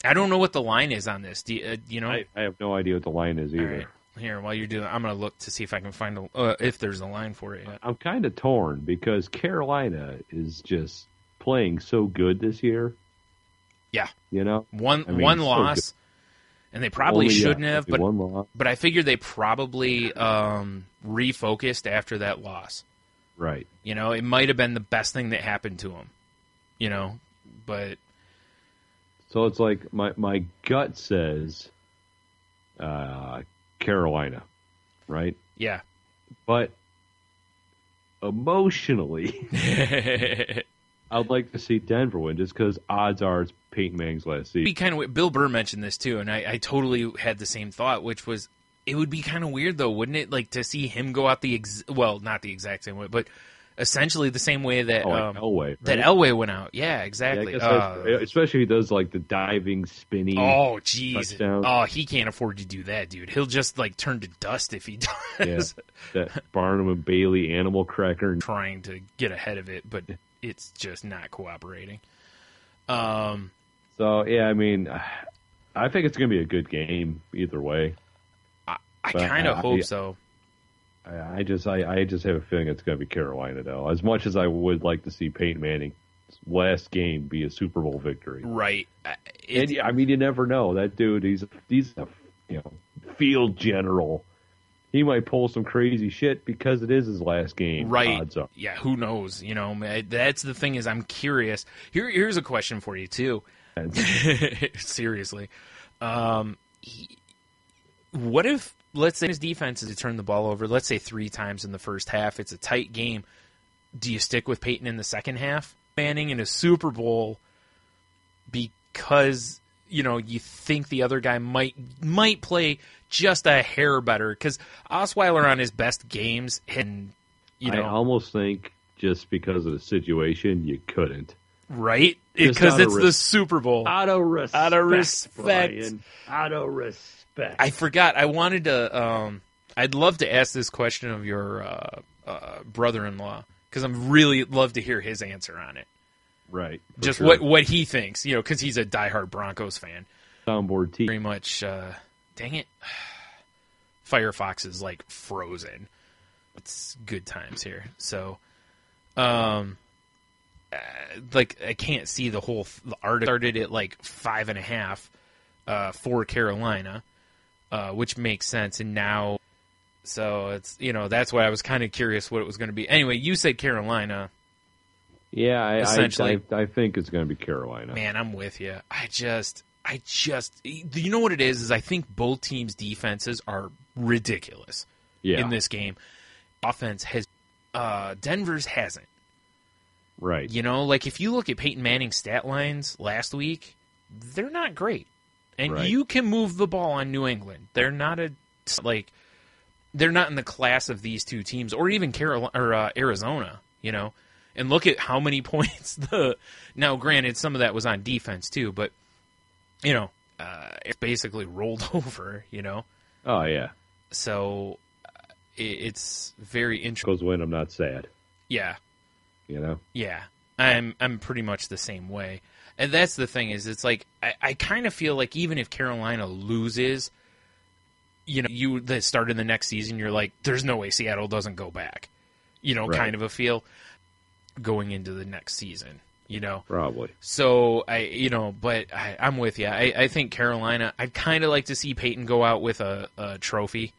I don't know what the line is on this. Do you know? I have no idea what the line is either. Right. Here, while you're doing, I'm going to look to see if I can find if there's a line for it yet. I'm kind of torn because Carolina is just playing so good this year. Yeah. One loss, so and they probably shouldn't have, but one loss. But I figured they probably refocused after that loss. Right. It might have been the best thing that happened to them. But so it's like my gut says Carolina, right? Yeah. But emotionally, I'd like to see Denver win just because odds are it's Peyton Manning's last season. Be kind of. Bill Burr mentioned this too, and I totally had the same thought, which was it would be kind of weird though, wouldn't it? Like to see him go out not the exact same way, but essentially the same way that Elway, right? that Elway went out. Yeah, exactly. Yeah, especially he does like the diving, spinning. Oh, jeez. Touchdown. Oh, he can't afford to do that, dude. He'll just like turn to dust if he does. Yeah, that Barnum and Bailey animal cracker. Trying to get ahead of it, but it's just not cooperating. So yeah, I mean, I think it's going to be a good game either way. I kind of hope so. I just have a feeling it's going to be Carolina, though. As much as I would like to see Peyton Manning's last game be a Super Bowl victory, right? And I mean, you never know. That dude, he's a field general. He might pull some crazy shit because it is his last game. Right? Odds are. Yeah. Who knows? That's the thing. Is I'm curious. Here's a question for you too. Seriously, what if? Let's say his defense is to turn the ball over, let's say 3 times in the first half. It's a tight game. Do you stick with Peyton in the second half? Manning in a Super Bowl because, you think the other guy might play just a hair better. Because Osweiler on his best games, and, I almost think just because of the situation, you couldn't. Right? Because it's the Super Bowl. Out of respect. Brian. Out of respect. I forgot. I wanted to. I'd love to ask this question of your brother-in-law because I'm really love to hear his answer on it. Right. Just sure. what he thinks, because he's a diehard Broncos fan. Soundboard T. Very much. Dang it. Firefox is like frozen. It's good times here. So, like I can't see the whole. The article started at like 5.5 for Carolina. Which makes sense, and now, so it's that's why I was kind of curious what it was going to be. Anyway, you said Carolina. Yeah, essentially, I think it's going to be Carolina. Man, I'm with you. I just, you know what it is I think both teams' defenses are ridiculous. In this game, offense has, Denver's hasn't. Right. You know, like if you look at Peyton Manning's stat lines last week, they're not great. And you can move the ball on New England. They're not they're not in the class of these two teams, or even Arizona, you know. And look at how many points now granted some of that was on defense too, but you know, it basically rolled over, you know. Oh yeah. So it's very interesting. Goes win, I'm not sad. Yeah. You know? Yeah. I'm pretty much the same way. And that's the thing is, it's like, I kind of feel like even if Carolina loses, you know, that started the next season, you're like, there's no way Seattle doesn't go back. You know, kind of a feel going into the next season, you know? Probably. So, I'm with you. I think Carolina, I'd kind of like to see Peyton go out with a trophy.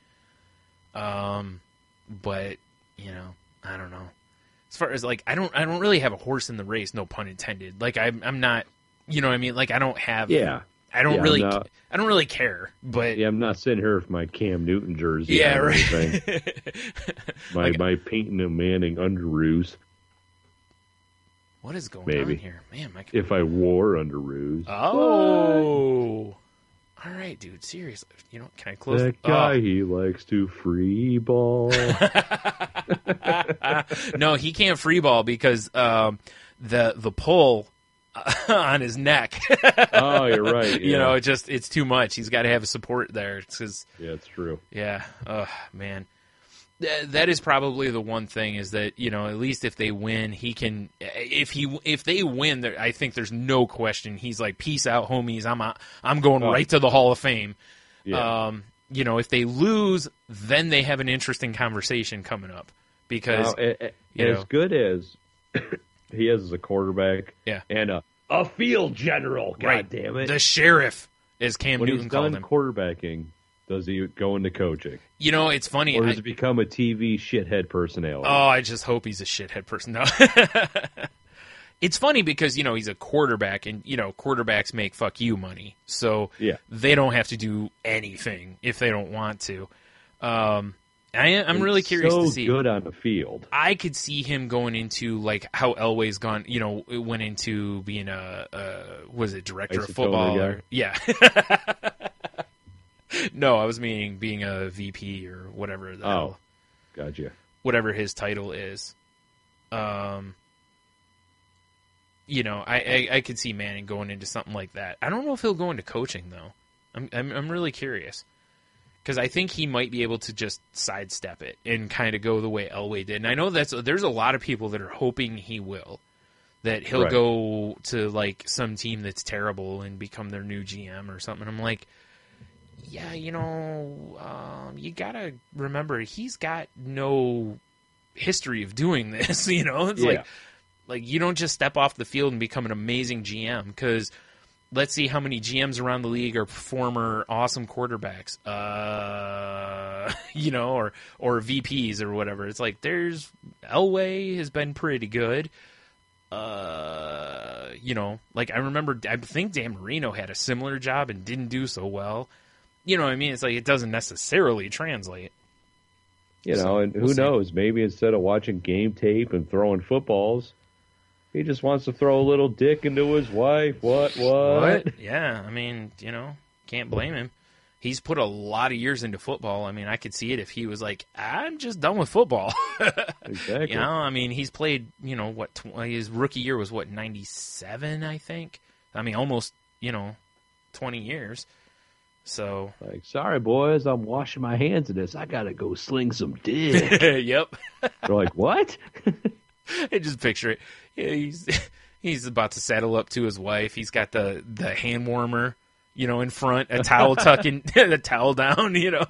But, you know, I don't know. As far as, like, I don't really have a horse in the race, no pun intended. Like, I'm not, you know what I mean? Like, I don't have... Yeah. I don't really care, but... Yeah, I'm not sitting here with my Cam Newton jersey. Yeah, right. my Peyton and Manning underoos. What is going on here? Man, if I wore underoos. Oh! All right, dude, seriously. You know, can I close that guy, he likes to free ball. No, he can't free ball because the pull on his neck. Oh, you're right. Yeah. You know, it's too much. He's got to have a support there. Yeah, it's true. Yeah. Oh, man. That is probably the one thing is that, you know, at least if they win, he can. If they win, I think there's no question. He's like, peace out, homies. I'm going right to the Hall of Fame. Yeah. You know, if they lose, then they have an interesting conversation coming up because as good as he is as a quarterback, and a field general. God damn it, the sheriff, as Cam Newton called him. When he's done quarterbacking, does he go into coaching? You know, it's funny. Or does he become a TV shithead personality? Oh, I just hope he's a shithead person. No. It's funny because, you know, he's a quarterback, and, you know, quarterbacks make fuck you money. So they don't have to do anything if they don't want to. I'm really curious to see. So good on the field. I could see him going into, like, how Elway's gone, you know, went into being was it director of football? Or, yeah. No, I was meaning being a VP or whatever the hell. Gotcha. Whatever his title is. You know, I could see Manning going into something like that. I don't know if he'll go into coaching though. I'm really curious because I think he might be able to just sidestep it and kind of go the way Elway did. And I know there's a lot of people that are hoping he will, that he'll go to like some team that's terrible and become their new GM or something. I'm like, yeah, you know, you gotta remember he's got no history of doing this. You know, it's like you don't just step off the field and become an amazing GM because let's see how many GMs around the league are former awesome quarterbacks, you know, or VPs or whatever. It's like there's Elway has been pretty good. You know, like I think Dan Marino had a similar job and didn't do so well. You know what I mean? It's like it doesn't necessarily translate. You know, and who knows? Maybe instead of watching game tape and throwing footballs, he just wants to throw a little dick into his wife. What? Yeah, I mean, you know, can't blame him. He's put a lot of years into football. I mean, I could see it if he was like, I'm just done with football. Exactly. You know, I mean, he's played, you know, his rookie year was 97, I think. I mean, almost, you know, 20 years. So, like, sorry, boys, I'm washing my hands of this. I gotta go sling some dick. Yep. They're like, what? I just picture it. Yeah, he's about to saddle up to his wife. He's got the hand warmer, you know, in front, a towel tucking the towel down, you know.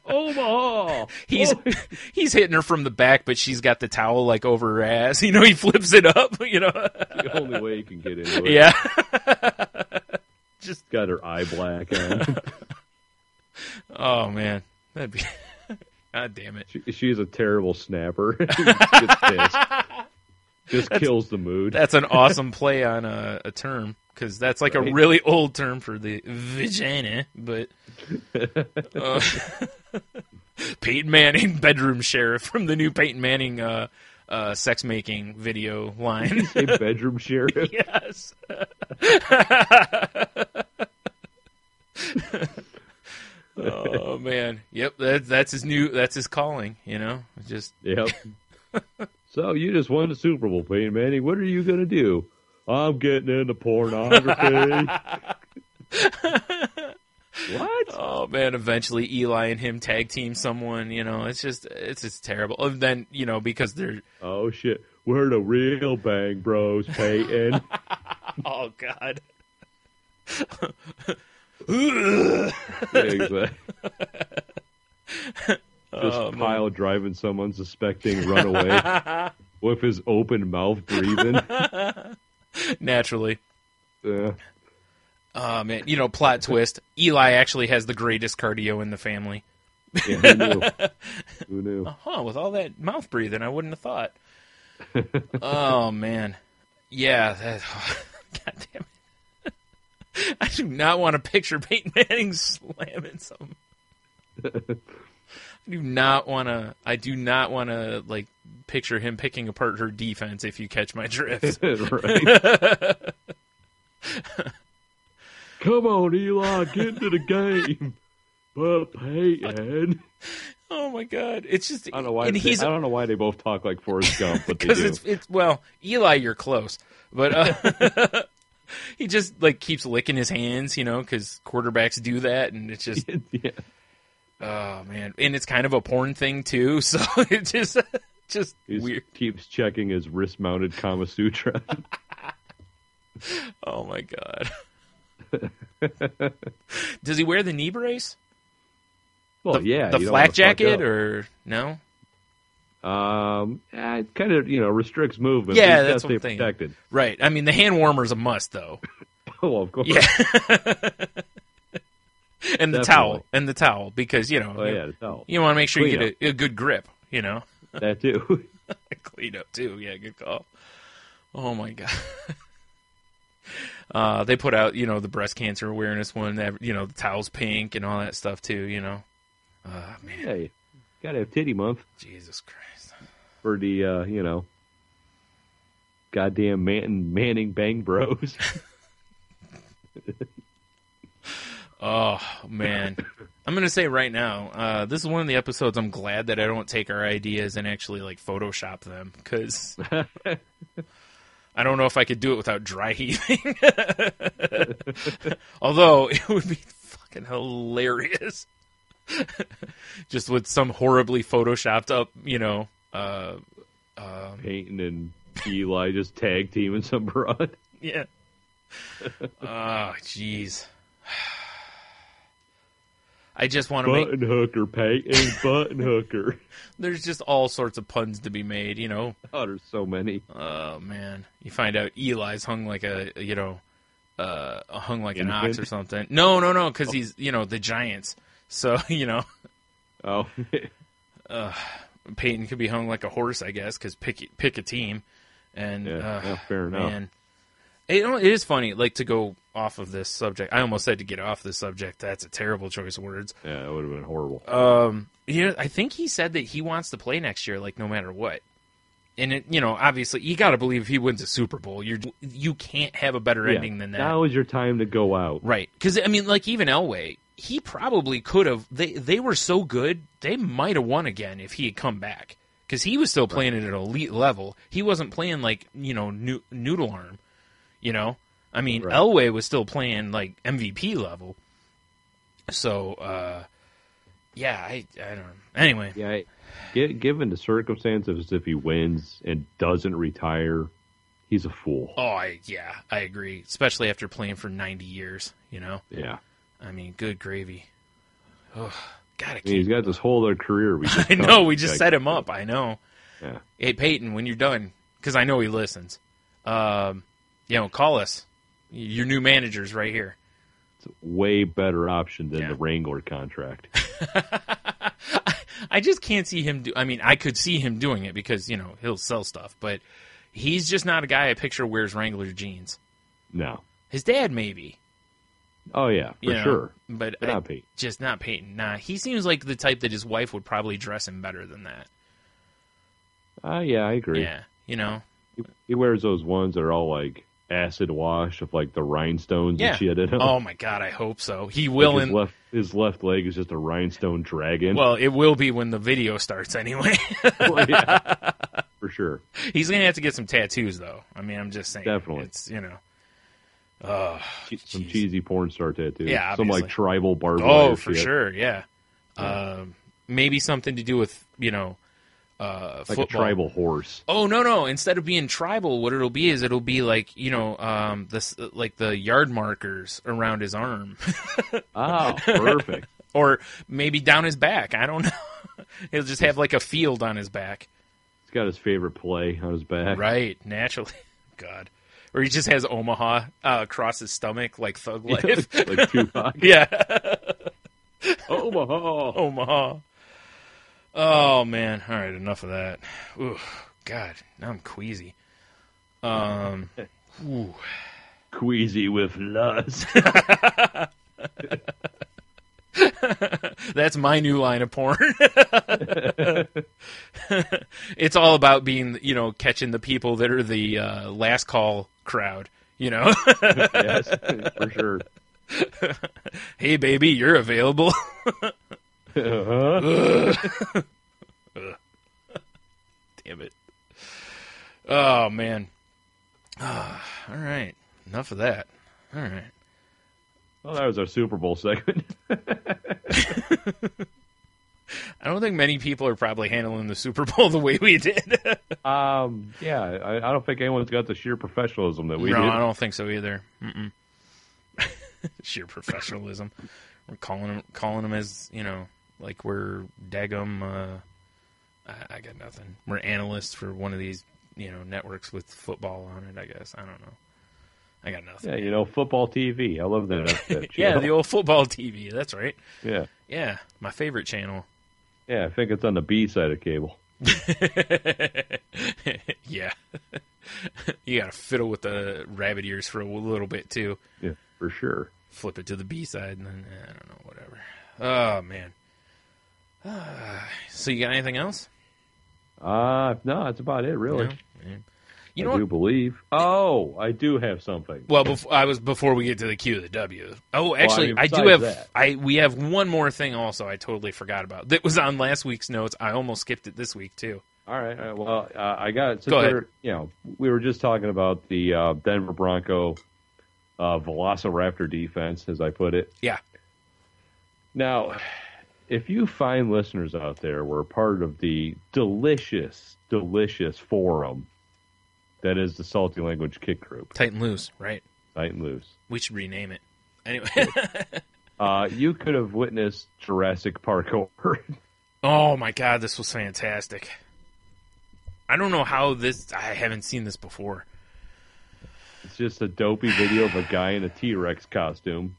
Omaha. He's hitting her from the back, but she's got the towel like over her ass. You know, he flips it up, you know. The only way you can get into it. Yeah. Just got her eye black on. Oh man, that'd be. God damn it. She's a terrible snapper. She gets pissed. Just kills the mood. That's an awesome play on a term because that's like a really old term for the vagina. But Peyton Manning, bedroom sheriff from the new Peyton Manning sex making video line. A bedroom sheriff. Yes. Oh man, yep. That's his calling. Just Yep. So you just won the Super Bowl, Peyton Manning. What are you gonna do? I'm getting into pornography. What? Oh man! Eventually, Eli and him tag team someone. It's just terrible. And then because they're oh shit, we're the real Bang Bros, Peyton. Oh god. Yeah, exactly. Just Kyle driving someone suspecting runaway with his open mouth breathing. Naturally. Yeah. Oh man, plot twist. Eli actually has the greatest cardio in the family. Yeah, who knew? Who knew? With all that mouth breathing, I wouldn't have thought. Oh man. Yeah, God damn it. I do not want to picture Peyton Manning slamming something. I do not want to like picture him picking apart her defense, if you catch my drift. Right. Come on, Eli, get into the game. But Peyton. Oh my God! It's just I don't know why. I don't know why they both talk like Forrest Gump, but they do. Because it's well, Eli, you're close, but he just like keeps licking his hands, because quarterbacks do that, and it's just Yeah. Oh man, and it's kind of a porn thing too, so it just He weird. keeps checking his wrist-mounted Kama Sutra. Oh my God! Does he wear the knee brace? Well, The flak jacket, or no? It kind of restricts movement. Yeah, but that's stay what I'm thinking. protected. Right. I mean, the hand warmer's a must, though. Oh, of course. Yeah. And the Definitely. towel, because Oh yeah, the towel. you want to make sure you Clean get a good grip. That too. Clean up too. Yeah, good call. Oh my God. They put out the breast cancer awareness one. That the towel's pink and all that stuff too. Man. Hey, gotta have titty month Jesus Christ. for the goddamn Manning Bang Bros. Oh man, I'm gonna say right now, this is one of the episodes I'm glad that I don't take our ideas and actually like Photoshop them, because I don't know if I could do it without dry heaving. Although it would be fucking hilarious, just with some horribly photoshopped up, Peyton and Eli just tag teaming some broad. Yeah. Oh, jeez. I just want to Button hooker, Peyton, button hooker. There's just all sorts of puns to be made, Oh, there's so many. Oh man, you find out Eli's hung like an ox or something. No, because he's the Giants. So Oh, Peyton could be hung like a horse, I guess, because pick a team. And yeah, fair enough. Man. It is funny, like, to go off of this subject. I almost said to get off this subject. That's a terrible choice of words. Yeah, it would have been horrible. I think he said that he wants to play next year, like, no matter what. And obviously, you got to believe if he wins a Super Bowl, you can't have a better ending than that. Now is your time to go out, right? Because like even Elway, he probably could have. They were so good, they might have won again if he had come back. Because he was still playing at an elite level. He wasn't playing like noodle arm. I mean, right. Elway was still playing like MVP level. So, I don't know. Anyway. Yeah, given the circumstances, if he wins and doesn't retire, he's a fool. Oh, I agree. Especially after playing for 90 years, Yeah. I mean, good gravy. Oh, God, I can't. He's got this whole other career. I know, we just set him up. I know. Yeah. Hey, Peyton, when you're done, because I know he listens, call us. Your new manager's right here. It's a way better option than the Wrangler contract. I just can't see him I mean, I could see him doing it because, he'll sell stuff, but he's just not a guy I picture wears Wrangler jeans. No. His dad, maybe. Oh, yeah, for sure. But not Peyton. Just not Peyton. Nah, he seems like the type that his wife would probably dress him better than that. Yeah, I agree. Yeah, you know. He wears those ones that are all like acid wash of like the rhinestones and shit in them. Oh my god, I hope so. He will. Like his left leg is just a rhinestone dragon. Well, it will be when the video starts anyway. Well, yeah, for sure. He's gonna have to get some tattoos, though. I mean, I'm just saying. Definitely. It's some cheesy porn star tattoos. Yeah, some obviously. like tribal barbed wire for shit. sure. Yeah. Maybe something to do with like football. a tribal horse. Oh no! Instead of being tribal, what it'll be is it'll be like this like the yard markers around his arm. Oh, perfect. Or maybe down his back. I don't know. He'll just have like a field on his back. He's got his favorite play on his back. Right, naturally. God. Or he just has Omaha across his stomach like Thug Life. Like Tupac. Yeah. Omaha. Oh, man. All right, enough of that. Ooh, God, now I'm queasy. Ooh. Queasy with lust. That's my new line of porn. It's all about being, catching the people that are the last call crowd, Yes, for sure. Hey, baby, you're available. Uh-huh. Damn it. Oh, man. All right. Enough of that. All right. Well, that was our Super Bowl segment. I don't think many people are probably handling the Super Bowl the way we did. Yeah, I don't think anyone's got the sheer professionalism that we No, did. I don't think so either. Sheer professionalism. We're calling them as, like we're daggum. I got nothing. We're analysts for one of these, networks with football on it, I guess. I don't know. I got nothing. Yeah, football TV. I love that. Yeah, the old football TV. That's right. Yeah. Yeah, my favorite channel. Yeah, I think it's on the B side of cable. Yeah. You got to fiddle with the rabbit ears for a little bit, too. Yeah, for sure. Flip it to the B side, and then, I don't know, whatever. Oh, man. So you got anything else? No, that's about it, really. No? Yeah. You know I do believe. Oh, I do have something. Well, before we get to the Q of the W. Oh, actually, Well, I do have. that. We have one more thing. Also, I totally forgot about. That was on last week's notes. I almost skipped it this week too. All right. Well, I got. Go ahead. We were just talking about the Denver Bronco Velociraptor defense, as I put it. Yeah. Now, if you find listeners out there were part of the delicious forum that is the Salty Language Kik Group. Tight and loose, right? Tight and loose. We should rename it. Anyway. You could have witnessed Jurassic Parkour. Oh my God, this was fantastic. I don't know how I haven't seen this before. It's just a dopey video of a guy in a T-Rex costume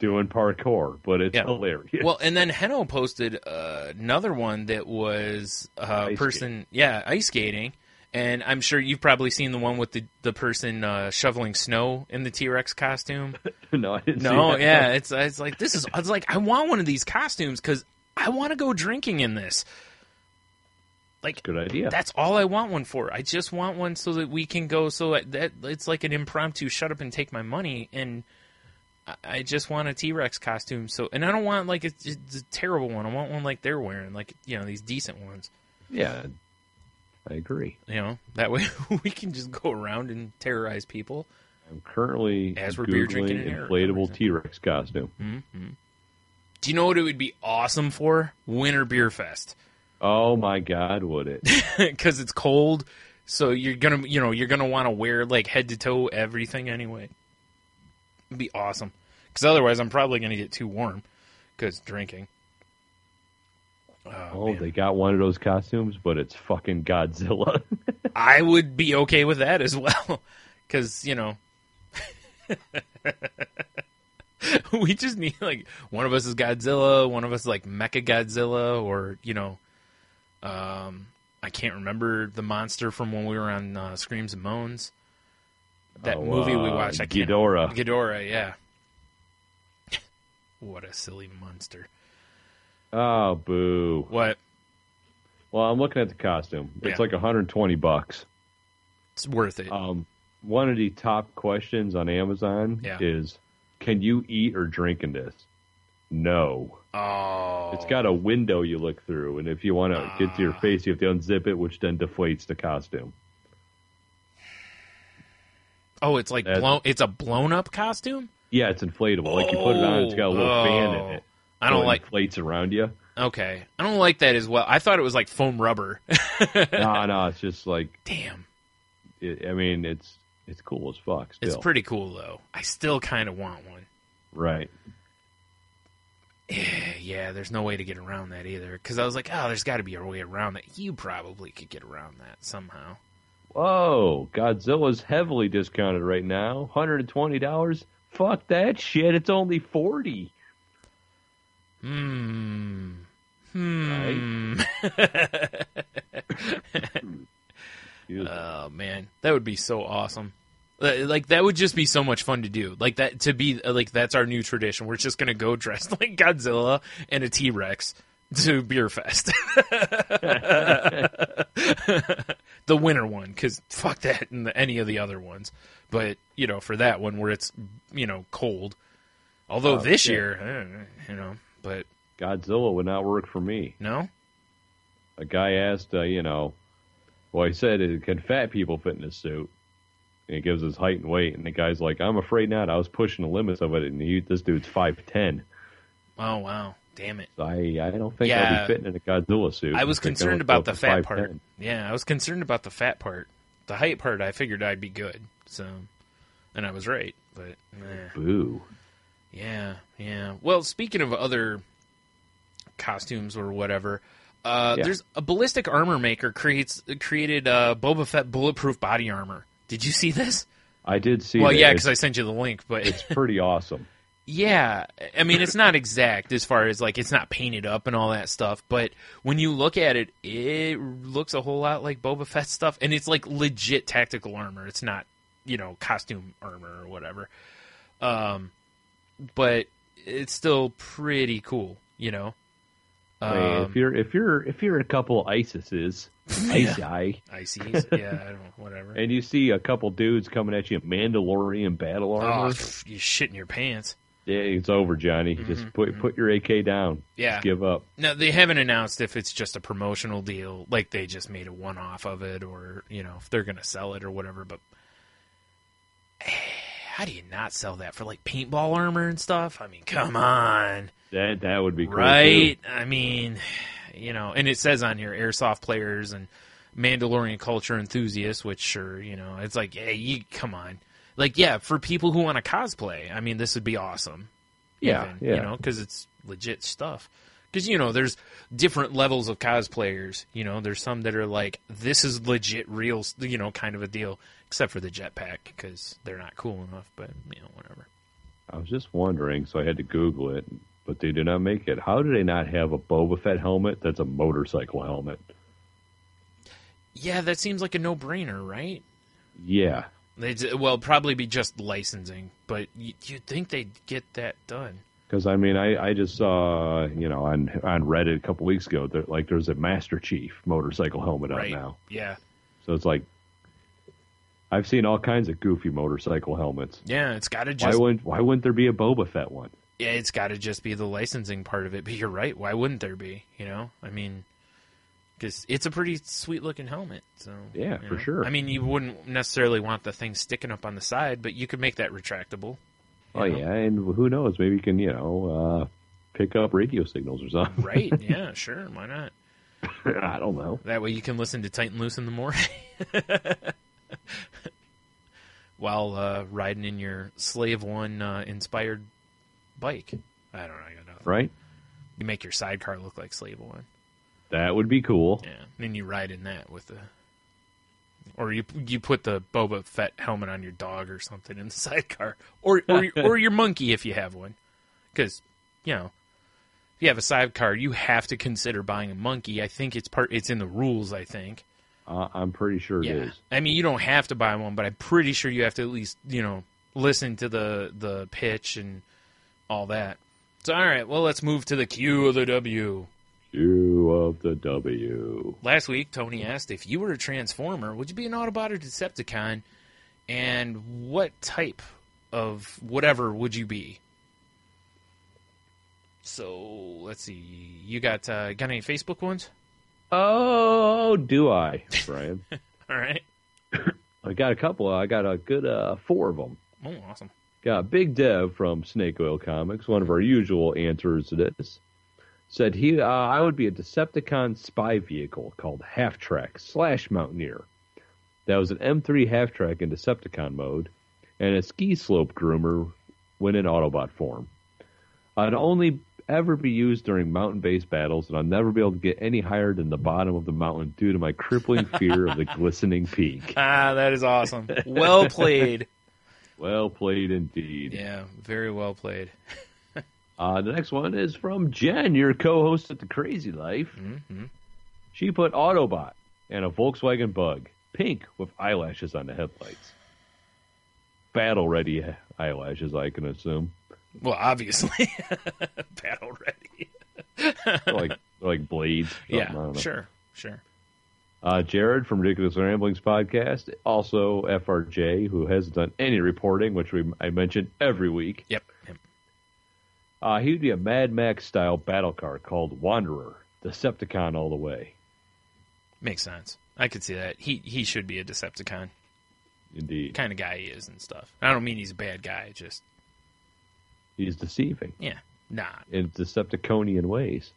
doing parkour, but it's hilarious. Well, and then Heno posted another one that was a person, ice skating. And I'm sure you've probably seen the one with the person shoveling snow in the T-Rex costume. No, I didn't see that. Yeah, it's like I want one of these costumes because I want to go drinking in this. Like, good idea. That's all I want one for. I just want one so that we can go. So that it's like an impromptu shut up and take my money, and I just want a T-Rex costume. So, and I don't want like it's a terrible one. I want one like they're wearing, like these decent ones. Yeah. I agree. That way we can just go around and terrorize people. I'm currently as we're beer drinking inflatable T-Rex costume. Mm-hmm. Do you know what it would be awesome for? Winter Beer Fest. Oh my God, would it? Because it's cold, so you're gonna want to wear like head to toe everything anyway. It'd be awesome. Because otherwise, I'm probably gonna get too warm because drinking. Oh, they got one of those costumes, but it's fucking Godzilla. I would be okay with that as well. Because, we just need, like, one of us is Godzilla, one of us is, like, Mecha Godzilla, or, I can't remember the monster from when we were on Screams and Moans. That movie we watched. Ghidorah. Ghidorah, yeah. What a silly monster. Oh, boo. What? Well, I'm looking at the costume. It's Yeah. like $120. It's worth it. One of the top questions on Amazon is, can you eat or drink in this? No. Oh. It's got a window you look through, and if you want to get to your face, you have to unzip it, which then deflates the costume. Oh, it's like it's a blown up costume? Yeah, it's inflatable. Like you put it on, it's got a little fan in it. I don't like inflates around you. Okay. I don't like that as well. I thought it was like foam rubber. No, it's just like damn. It's cool as fuck. Still. It's pretty cool though. I still kind of want one. Right. Yeah, there's no way to get around that either. Because I was like, oh, there's got to be a way around that. You probably could get around that somehow. Whoa, Godzilla's heavily discounted right now. $120. Fuck that shit. It's only $40. Right? Oh man, that would be so awesome. Like that would just be so much fun to do. Like that to be like that's our new tradition. We're just gonna go dressed like Godzilla and a T-Rex to Beer Fest. The winter one, because fuck that and any of the other ones. But for that one where it's cold. Although this year, but Godzilla would not work for me. No. A guy asked, well, he said, can fat people fit in this suit? And he gives his height and weight, and the guy's like, I'm afraid not. I was pushing the limits of it, and this dude's 5'10". Oh, wow. Damn it. So I don't think I'll be fitting in a Godzilla suit. I was concerned about the fat part. Yeah, I was concerned about the fat part. The height part, I figured I'd be good. So, and I was right, but boo. Yeah. Well, speaking of other costumes or whatever, there's a ballistic armor maker created Boba Fett bulletproof body armor. Did you see this? I did see. Well, yeah, because I sent you the link, but it's pretty awesome. Yeah, I mean, it's not exact as far as, like, it's not painted up and all that stuff, but when you look at it, it looks a whole lot like Boba Fett stuff, and it's, like, legit tactical armor. It's not, costume armor or whatever. But it's still pretty cool, if you're a couple ISISes, ICES, yeah, I don't know, whatever, and you see a couple dudes coming at you in Mandalorian battle armor, you shit in your pants. Yeah, it's over, Johnny. Just put your AK down. Yeah, just give up. No, they haven't announced if it's just a promotional deal, like they just made a one-off of it, or if they're gonna sell it or whatever. But how do you not sell that for like paintball armor and stuff? I mean, come on. That would be cool, right? Too. I mean, and it says on here, airsoft players and Mandalorian culture enthusiasts, which sure, it's like, hey, come on. Like, yeah, for people who want to cosplay, I mean, this would be awesome. Yeah. Because it's legit stuff. Because, there's different levels of cosplayers. There's some that are like, this is legit, real, kind of a deal. Except for the jetpack, because they're not cool enough, but, whatever. I was just wondering, so I had to Google it, but they did not make it. How do they not have a Boba Fett helmet that's a motorcycle helmet? Yeah, that seems like a no-brainer, right? Yeah. Well, probably be just licensing, but you'd think they'd get that done. Because, I mean, I just saw, on Reddit a couple weeks ago, there's a Master Chief motorcycle helmet out now. Yeah. So it's like, I've seen all kinds of goofy motorcycle helmets. Yeah, it's got to just... Why wouldn't there be a Boba Fett one? Yeah, it's got to just be the licensing part of it. But you're right. Why wouldn't there be? I mean, because it's a pretty sweet-looking helmet. So yeah, for sure. I mean, you wouldn't necessarily want the thing sticking up on the side, but you could make that retractable. Oh, yeah, and who knows? Maybe you can, pick up radio signals or something. Right, yeah, sure. Why not? I don't know. That way you can listen to Tight and Loose in the morning. While riding in your Slave One inspired bike. I don't know. I got nothing. Right? You make your sidecar look like Slave One. That would be cool. Yeah. And then you ride in that with the... Or you put the Boba Fett helmet on your dog or something in the sidecar. Or your monkey if you have one. Because, if you have a sidecar, you have to consider buying a monkey. I think it's in the rules, I think. I'm pretty sure it is. I mean, you don't have to buy one, but I'm pretty sure you have to at least, listen to the pitch and all that. So, all right, well, let's move to the Q of the W. Q of the W. Last week, Tony asked, if you were a Transformer, would you be an Autobot or Decepticon? And what type of whatever would you be? So, let's see. You got any Facebook ones? Oh, do I, Brian? All right. I got a couple. I got a good 4 of them. Oh, awesome. Got Big Dev from Snake Oil Comics, one of our usual answers to this. Said I would be a Decepticon spy vehicle called Half-Track / Mountaineer. That was an M3 Half-Track in Decepticon mode, and a ski slope groomer when in Autobot form. I'd only ever be used during mountain-based battles, and I'll never be able to get any higher than the bottom of the mountain due to my crippling fear of the glistening peak. Ah, that is awesome. Well played. Well played indeed. Yeah, very well played. The next one is from Jen, your co-host at The Crazy Life. Mm-hmm. She put Autobot and a Volkswagen Bug, pink with eyelashes on the headlights. Battle-ready eyelashes, I can assume. Well, obviously. Battle-ready. like blades. Yeah, sure. Jared from Ridiculous Ramblings Podcast, also FRJ, who hasn't done any reporting, which I mention every week. Yep. He would be a Mad Max-style battle car called Wanderer, Decepticon all the way. Makes sense. I could see that. He should be a Decepticon. Indeed. Kind of guy he is and stuff. I don't mean he's a bad guy, just... He's deceiving. Yeah. Nah. In Decepticonian ways.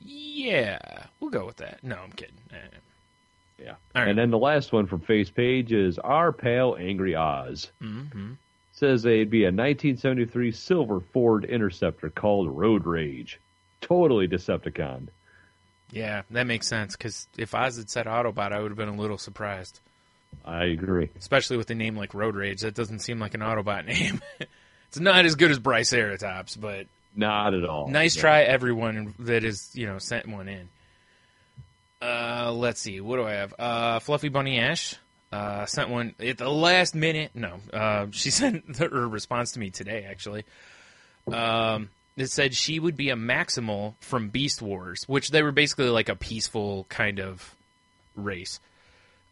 Yeah. We'll go with that. No, I'm kidding. Yeah. All right. And then the last one from Face Page is our pal Angry Oz. Mm-hmm. Says it'd be a 1973 silver Ford Interceptor called Road Rage. Totally Decepticon. Yeah, that makes sense, because if Oz had said Autobot, I would have been a little surprised. I agree. Especially with a name like Road Rage. That doesn't seem like an Autobot name. It's not as good as Briceratops, but... Not at all. Nice try, everyone that has, sent one in. Let's see. What do I have? Fluffy Bunny Ash sent one at the last minute. No, she sent her response to me today, actually. It said she would be a Maximal from Beast Wars, which they were basically like a peaceful kind of race.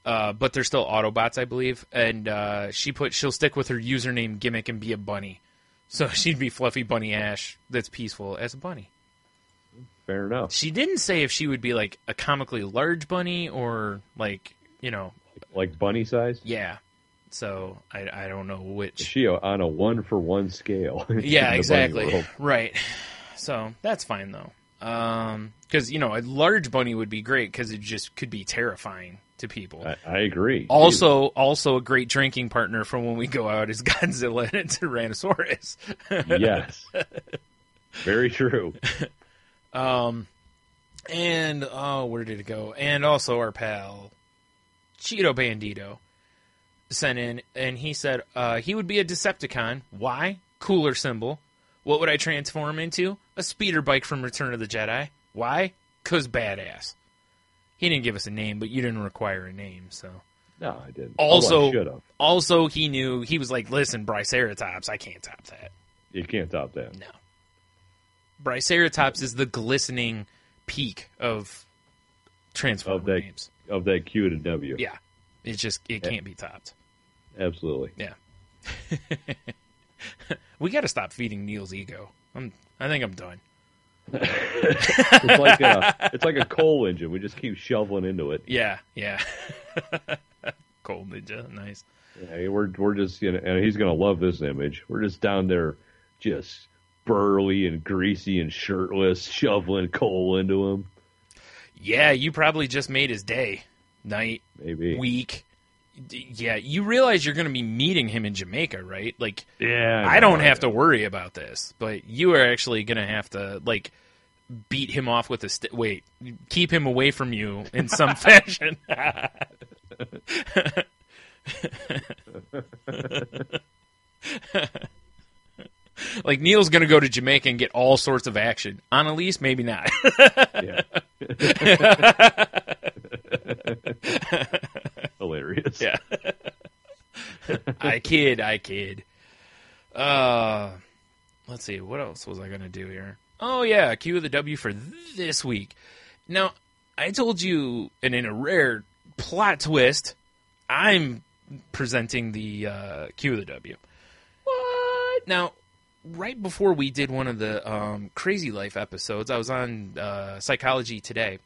But they're still Autobots, I believe. And she'll stick with her username gimmick and be a bunny. So she'd be Fluffy Bunny Ash that's peaceful as a bunny. Fair enough. She didn't say if she would be like a comically large bunny or like, Like bunny size? Yeah. So I don't know which. Is she on a 1-for-1 scale? Yeah, exactly. Right. So that's fine though. Because, a large bunny would be great because it just could be terrifying to people. I agree. Also a great drinking partner for when we go out is Godzilla and Tyrannosaurus. Yes. Very true. And where did it go? And also our pal Cheeto Bandito sent in, and he said he would be a Decepticon. Why? Cooler symbol. What would I transform into? A speeder bike from Return of the Jedi. Why? 'Cause badass. He didn't give us a name, but you didn't require a name, so. No, I didn't. Also, I should have. Also, he knew, he was like, listen, Briceratops, I can't top that. You can't top that. No. Briceratops is the glistening peak of Transformer names. Of that Q to W. Yeah. It can't be topped. Absolutely. Yeah. We got to stop feeding Neil's ego. I think I'm done. It's like a coal engine. We just keep shoveling into it. Yeah. Coal ninja, nice. Yeah, we're just, and he's gonna love this image. We're just down there, just burly and greasy and shirtless, shoveling coal into him. Yeah, you probably just made his day, night, maybe week. Yeah, you realize you're going to be meeting him in Jamaica, right? Like, yeah, I don't have to worry about this, but you are actually going to have to, like, beat him off with a stick. Wait, keep him away from you in some fashion. Like, Neil's going to go to Jamaica and get all sorts of action. Annalise, maybe not. Yeah. Hilarious. Yeah. I kid. Let's see, what else was I going to do here? Oh, yeah, Q of the W for this week. Now, I told you, and in a rare plot twist, I'm presenting the QoftheW. What? Now, right before we did one of the Crazy Life episodes, I was on Psychology Today,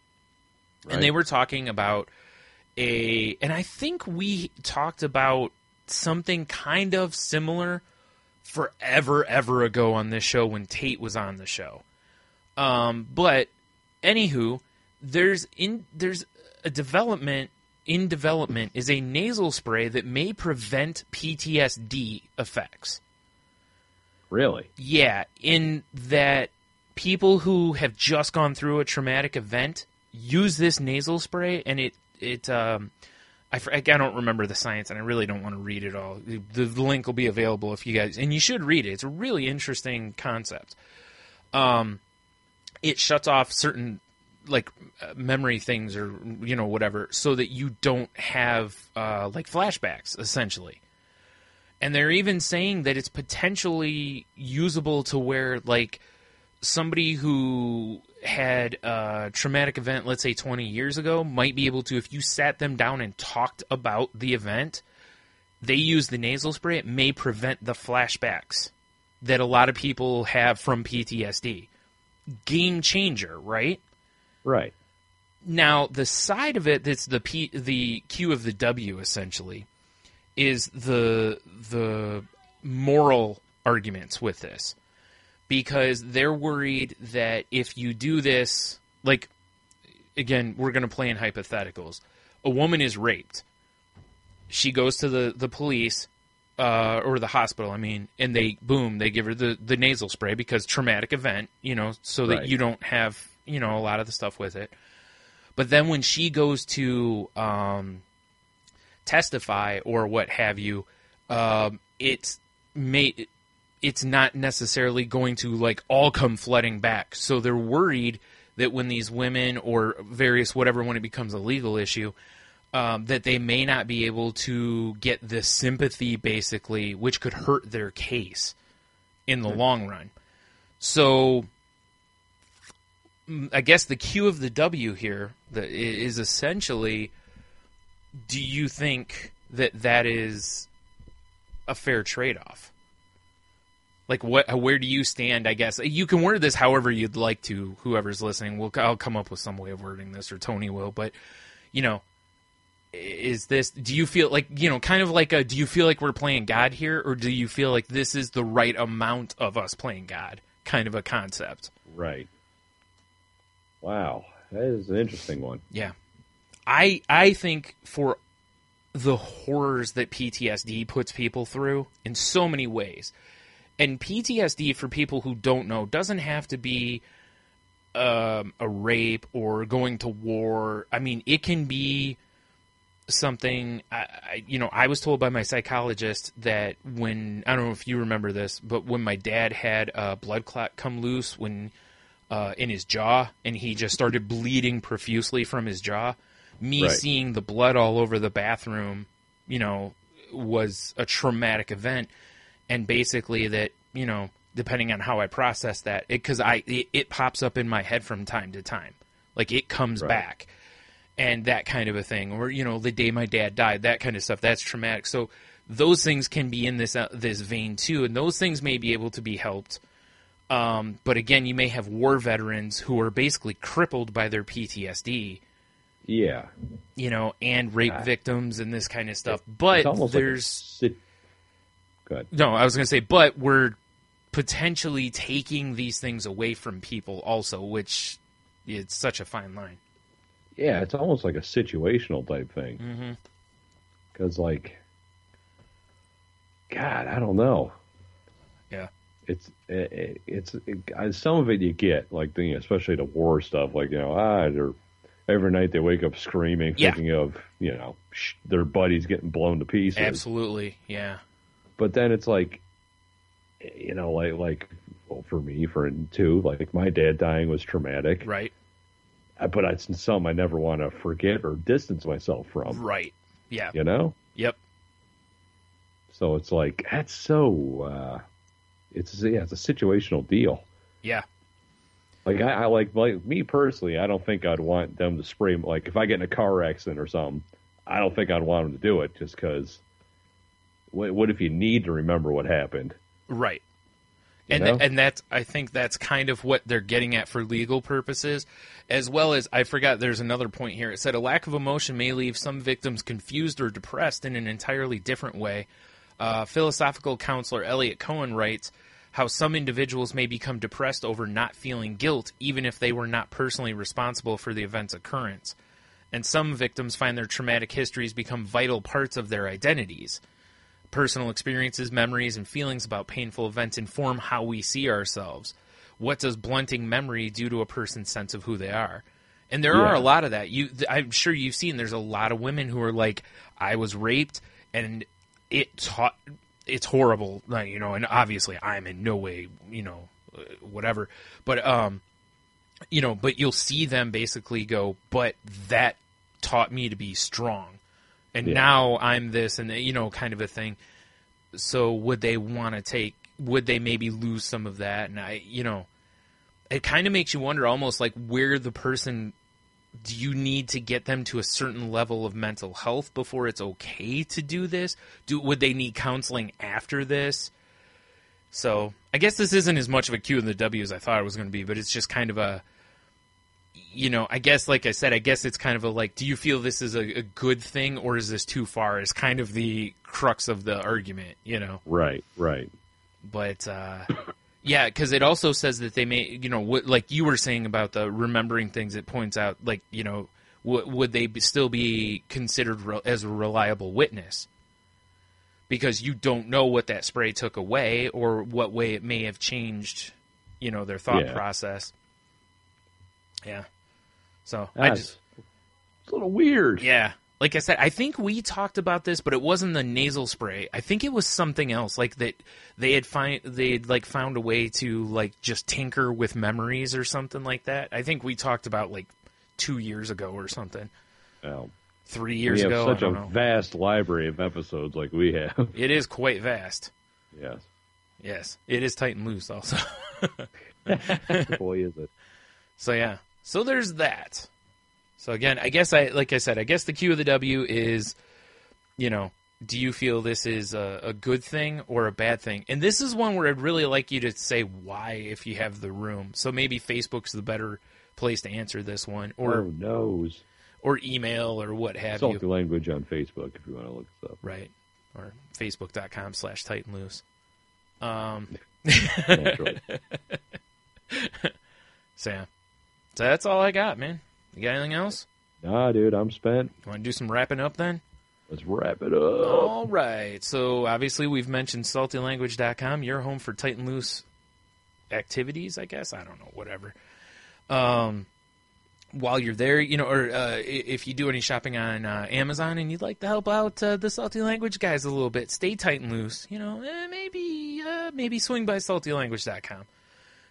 and they were talking about and I think we talked about something kind of similar forever ago on this show when Tate was on the show. But anywho, there's a development is a nasal spray that may prevent PTSD effects. Really? Yeah, in that people who have just gone through a traumatic event use this nasal spray, and I don't remember the science, and I really don't want to read it all. The link will be available if you guys, and you should read it. It's a really interesting concept. It shuts off certain memory things or whatever, so that you don't have flashbacks essentially. And they're even saying that it's potentially usable to where somebody who had a traumatic event, let's say 20 years ago, might be able to, if you sat them down and talked about the event, they use the nasal spray, it may prevent the flashbacks that a lot of people have from PTSD. Game changer, right? Right. Now, the side of it that's the QoftheW, essentially, is the moral arguments with this. Because they're worried that if you do this, again, we're going to play in hypotheticals. A woman is raped. She goes to the police, or the hospital, and they give her the nasal spray because traumatic event, so that you don't have, a lot of the stuff with it. But then when she goes to testify or what have you, it's not necessarily going to all come flooding back. So they're worried that when these women or various whatever, when it becomes a legal issue, that they may not be able to get the sympathy, basically, which could hurt their case in the long run. So I guess the QoftheW here is essentially, do you think that is a fair trade-off? Where do you stand, I guess? You can word this however you'd like to, whoever's listening. I'll come up with some way of wording this, or Tony will. But, is this, do you feel do you feel like we're playing God here? Or do you feel like this is the right amount of us playing God? Kind of a concept. Right. Wow. That is an interesting one. Yeah. I think for the horrors that PTSD puts people through in so many ways. And PTSD, for people who don't know, doesn't have to be a rape or going to war. It can be something. I was told by my psychologist that when, I don't know if you remember this, but when my dad had a blood clot come loose in his jaw, and he just started bleeding profusely from his jaw, seeing the blood all over the bathroom, was a traumatic event. And basically that, depending on how I process that, because it pops up in my head from time to time. It comes back. And that kind of a thing. Or, the day my dad died, that kind of stuff. That's traumatic. So those things can be in this vein too. And those things may be able to be helped. But again, you may have war veterans who are basically crippled by their PTSD. Yeah. And rape victims and this kind of stuff. But there's... No, I was going to say, but we're potentially taking these things away from people also, which it's such a fine line. Yeah, it's almost like a situational type thing. Because, God, I don't know. Yeah. It's some of it you get, especially the war stuff, they're, every night they wake up screaming, thinking of, their buddies getting blown to pieces. Absolutely, yeah. But then it's well, for me, my dad dying was traumatic. Right. But it's something I never want to forget or distance myself from. Right. Yeah. Yep. So it's that's so, it's a situational deal. Yeah. Like I like me personally, I don't think I'd want them to spray. Like if I get in a car accident or something, I don't think I'd want them to do it just because. What if you need to remember what happened? Right. And that's, I think that's kind of what they're getting at for legal purposes, as well as, I forgot, there's another point here. It said, a lack of emotion may leave some victims confused or depressed in an entirely different way. Philosophical counselor Elliot Cohen writes, how some individuals may become depressed over not feeling guilt, even if they were not personally responsible for the event's occurrence. And some victims find their traumatic histories become vital parts of their identities. Personal experiences, memories, and feelings about painful events inform how we see ourselves. What does blunting memory do to a person's sense of who they are? And there are a lot of that. I'm sure you've seen there's a lot of women who are like, I was raped, and it's horrible, and obviously I'm in no way, whatever. But, but you'll see them basically go, but that taught me to be strong. And now I'm this, and kind of a thing. So would they maybe lose some of that? And it kind of makes you wonder almost like where the person, do you need to get them to a certain level of mental health before it's okay to do this? Would they need counseling after this? So I guess this isn't as much of a Q and the W as I thought it was going to be, but it's just kind of a, I guess, like I said, it's kind of a, like, do you feel this is a good thing, or is this too far, is kind of the crux of the argument, Right. But, yeah, because it also says that they may, like you were saying about the remembering things, it points out, like, would they still be considered as a reliable witness? Because you don't know what that spray took away, or what way it may have changed, their thought process. Yeah. So it's a little weird. Yeah. Like I said, I think we talked about this, but it wasn't the nasal spray. I think it was something else, like that they'd found a way to like just tinker with memories or something like that. I think we talked about like 2 years ago or something. 3 years ago. We have such a vast library of episodes like we have. It is quite vast. Yes. Yes. It is tight and loose also. Boy, is it. So yeah. So there's that. So again, I guess the Q of the W is, do you feel this is a good thing or a bad thing? And this is one where I'd really like you to say why if you have the room. So maybe Facebook's the better place to answer this one, or knows, or email or what have you. Salty Language on Facebook if you want to look this up. Right, or facebook.com/tightandloose. So yeah. So that's all I got, man. You got anything else? Nah, dude, I'm spent. Want to do some wrapping up then? Let's wrap it up. All right. So obviously we've mentioned saltylanguage.com, your home for tight and loose activities, I guess. I don't know, whatever. While you're there, or if you do any shopping on Amazon and you'd like to help out the Salty Language guys a little bit, stay tight and loose. Maybe swing by saltylanguage.com.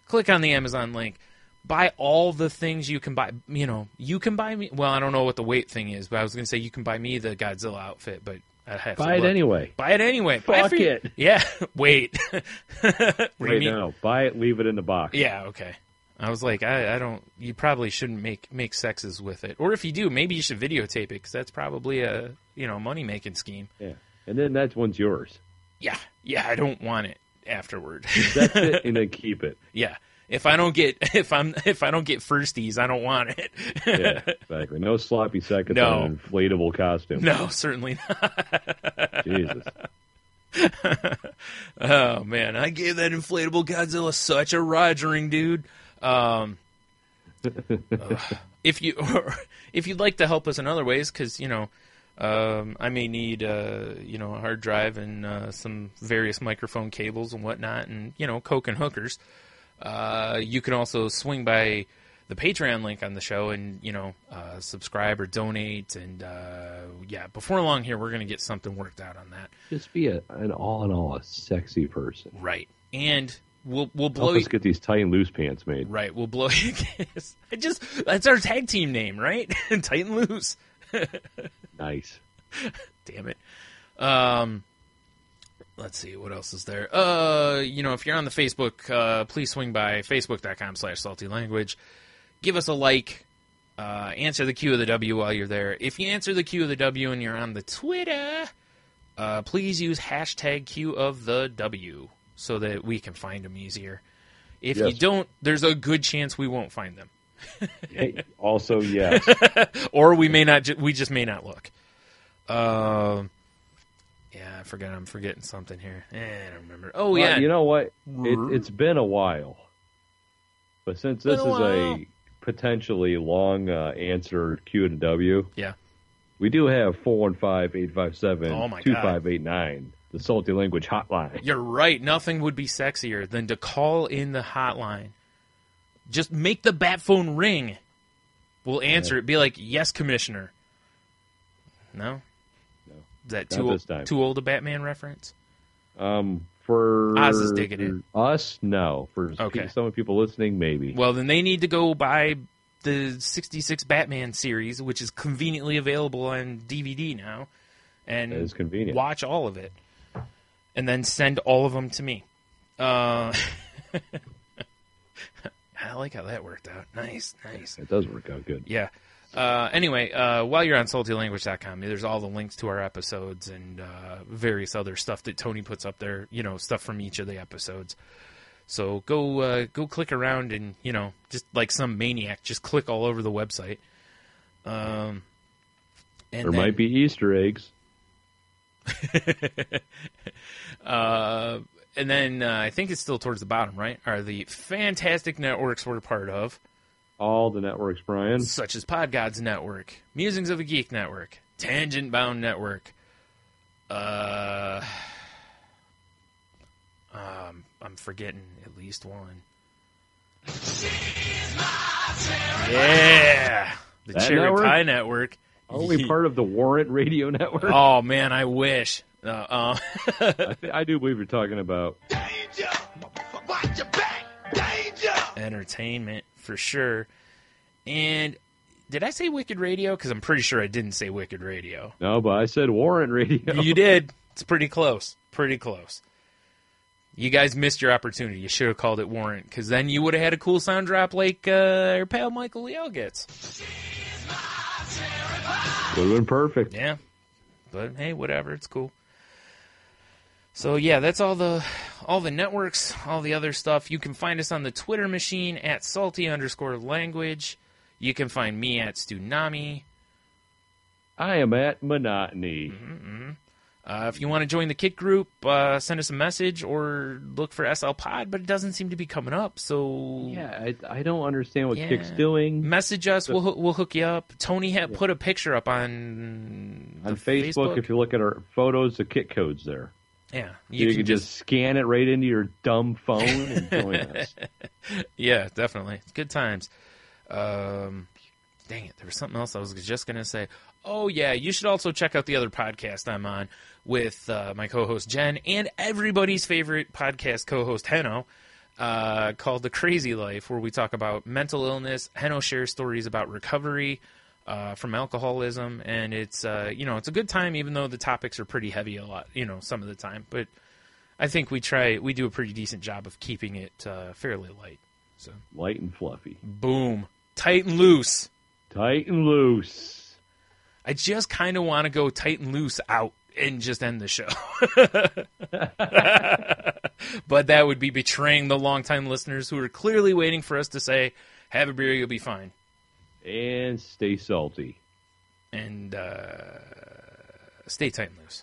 Click on the Amazon link. Buy all the things you can buy. You can buy me. Well, I don't know what the weight thing is, but I was going to say you can buy me the Godzilla outfit, but I have to buy it anyway. Buy it anyway. Fuck it. Yeah. Wait. Wait, no. Buy it. Leave it in the box. Yeah. Okay. I was like, I don't. You probably shouldn't make sexes with it, or if you do, maybe you should videotape it because that's probably a money making scheme. Yeah. And then that one's yours. Yeah. Yeah. I don't want it afterward. That's it, and then keep it. Yeah. If I don't get firsties, I don't want it. Yeah, exactly. No sloppy seconds on an inflatable costume. No, certainly not. Jesus. Oh man, I gave that inflatable Godzilla such a rogering, dude. If you'd like to help us in other ways, because I may need a hard drive and some various microphone cables and whatnot, and coke and hookers. You can also swing by the Patreon link on the show and, subscribe or donate. And, before long here, we're going to get something worked out on that. Just be an all in all a sexy person. Right. And we'll blow Help us get these tight and loose pants made. Right. We'll blow you. That's our tag team name, right? Tight and loose. Nice. Damn it. let's see, what else is there? If you're on the Facebook, please swing by facebook.com/saltylanguage. Give us a like. Answer the Q of the W while you're there. If you answer the Q of the W and you're on the Twitter, please use hashtag Q of the W so that we can find them easier. If you don't, there's a good chance we won't find them. Hey, also, yes. Or we may not. We just may not look. I forgot. I'm forgetting something here. I don't remember. Oh, yeah. You know what? It's been a while. But since this is a potentially long answer Q and W, yeah, we do have 415-857-2589, the Salty Language Hotline. You're right. Nothing would be sexier than to call in the hotline. Just make the bat phone ring. We'll answer it. Be like, yes, Commissioner. No? Is that too old a Batman reference? For Oz is digging it. Us, no. For some of people listening, maybe. Well, then they need to go buy the 66 Batman series, which is conveniently available on DVD now, and that is convenient. Watch all of it, and then send all of them to me. I like how that worked out. Nice. It does work out good. Yeah. Anyway, while you're on saltylanguage.com, there's all the links to our episodes and various other stuff that Tony puts up there, stuff from each of the episodes. So go click around and, just like some maniac, just click all over the website. And there might be Easter eggs. And then I think it's still towards the bottom, right, are the fantastic networks we're part of. All the networks, Bryan. Such as Podgods Network, Musings of a Geek Network, Tangent Bound Network. I'm forgetting at least one. Yeah! The that Cherry network? Pie Network. Only part of the Warrant Radio Network? Oh, man, I wish. I do believe you're talking about... Danger! Watch your back! Danger! Entertainment, for sure. And did I say Wicked Radio? Because I'm pretty sure I didn't say Wicked Radio. No, but I said Warrant Radio. You did. It's pretty close. Pretty close. You guys missed your opportunity. You should have called it Warrant, because then you would have had a cool sound drop like our pal Michael Leal gets. Would have been perfect. Yeah. But, hey, whatever. It's cool. So, yeah, that's all the networks, all the other stuff. You can find us on the Twitter machine at salty_language. You can find me at Stunami. I am at Monotony. Mm-hmm. If you want to join the Kik Group, send us a message or look for SLPod, but it doesn't seem to be coming up. So yeah, I don't understand what Kik's doing. Message us. We'll hook you up. Tony put a picture up on Facebook. If you look at our photos, the Kik code's there. Yeah, you can just scan it right into your dumb phone and join us. Yeah, definitely. It's good times. Dang it, there was something else I was just going to say. Oh, yeah, you should also check out the other podcast I'm on with my co-host Jen and everybody's favorite podcast co-host Henno called The Crazy Life, where we talk about mental illness. Henno shares stories about recovery from alcoholism, and it's it's a good time, even though the topics are pretty heavy a lot, some of the time. But I think we do a pretty decent job of keeping it fairly light. So light and fluffy. Boom. Tight and loose. Tight and loose. I just kind of want to go tight and loose out and just end the show. But that would be betraying the longtime listeners who are clearly waiting for us to say, have a beer, you'll be fine. And stay salty. And stay tight and loose.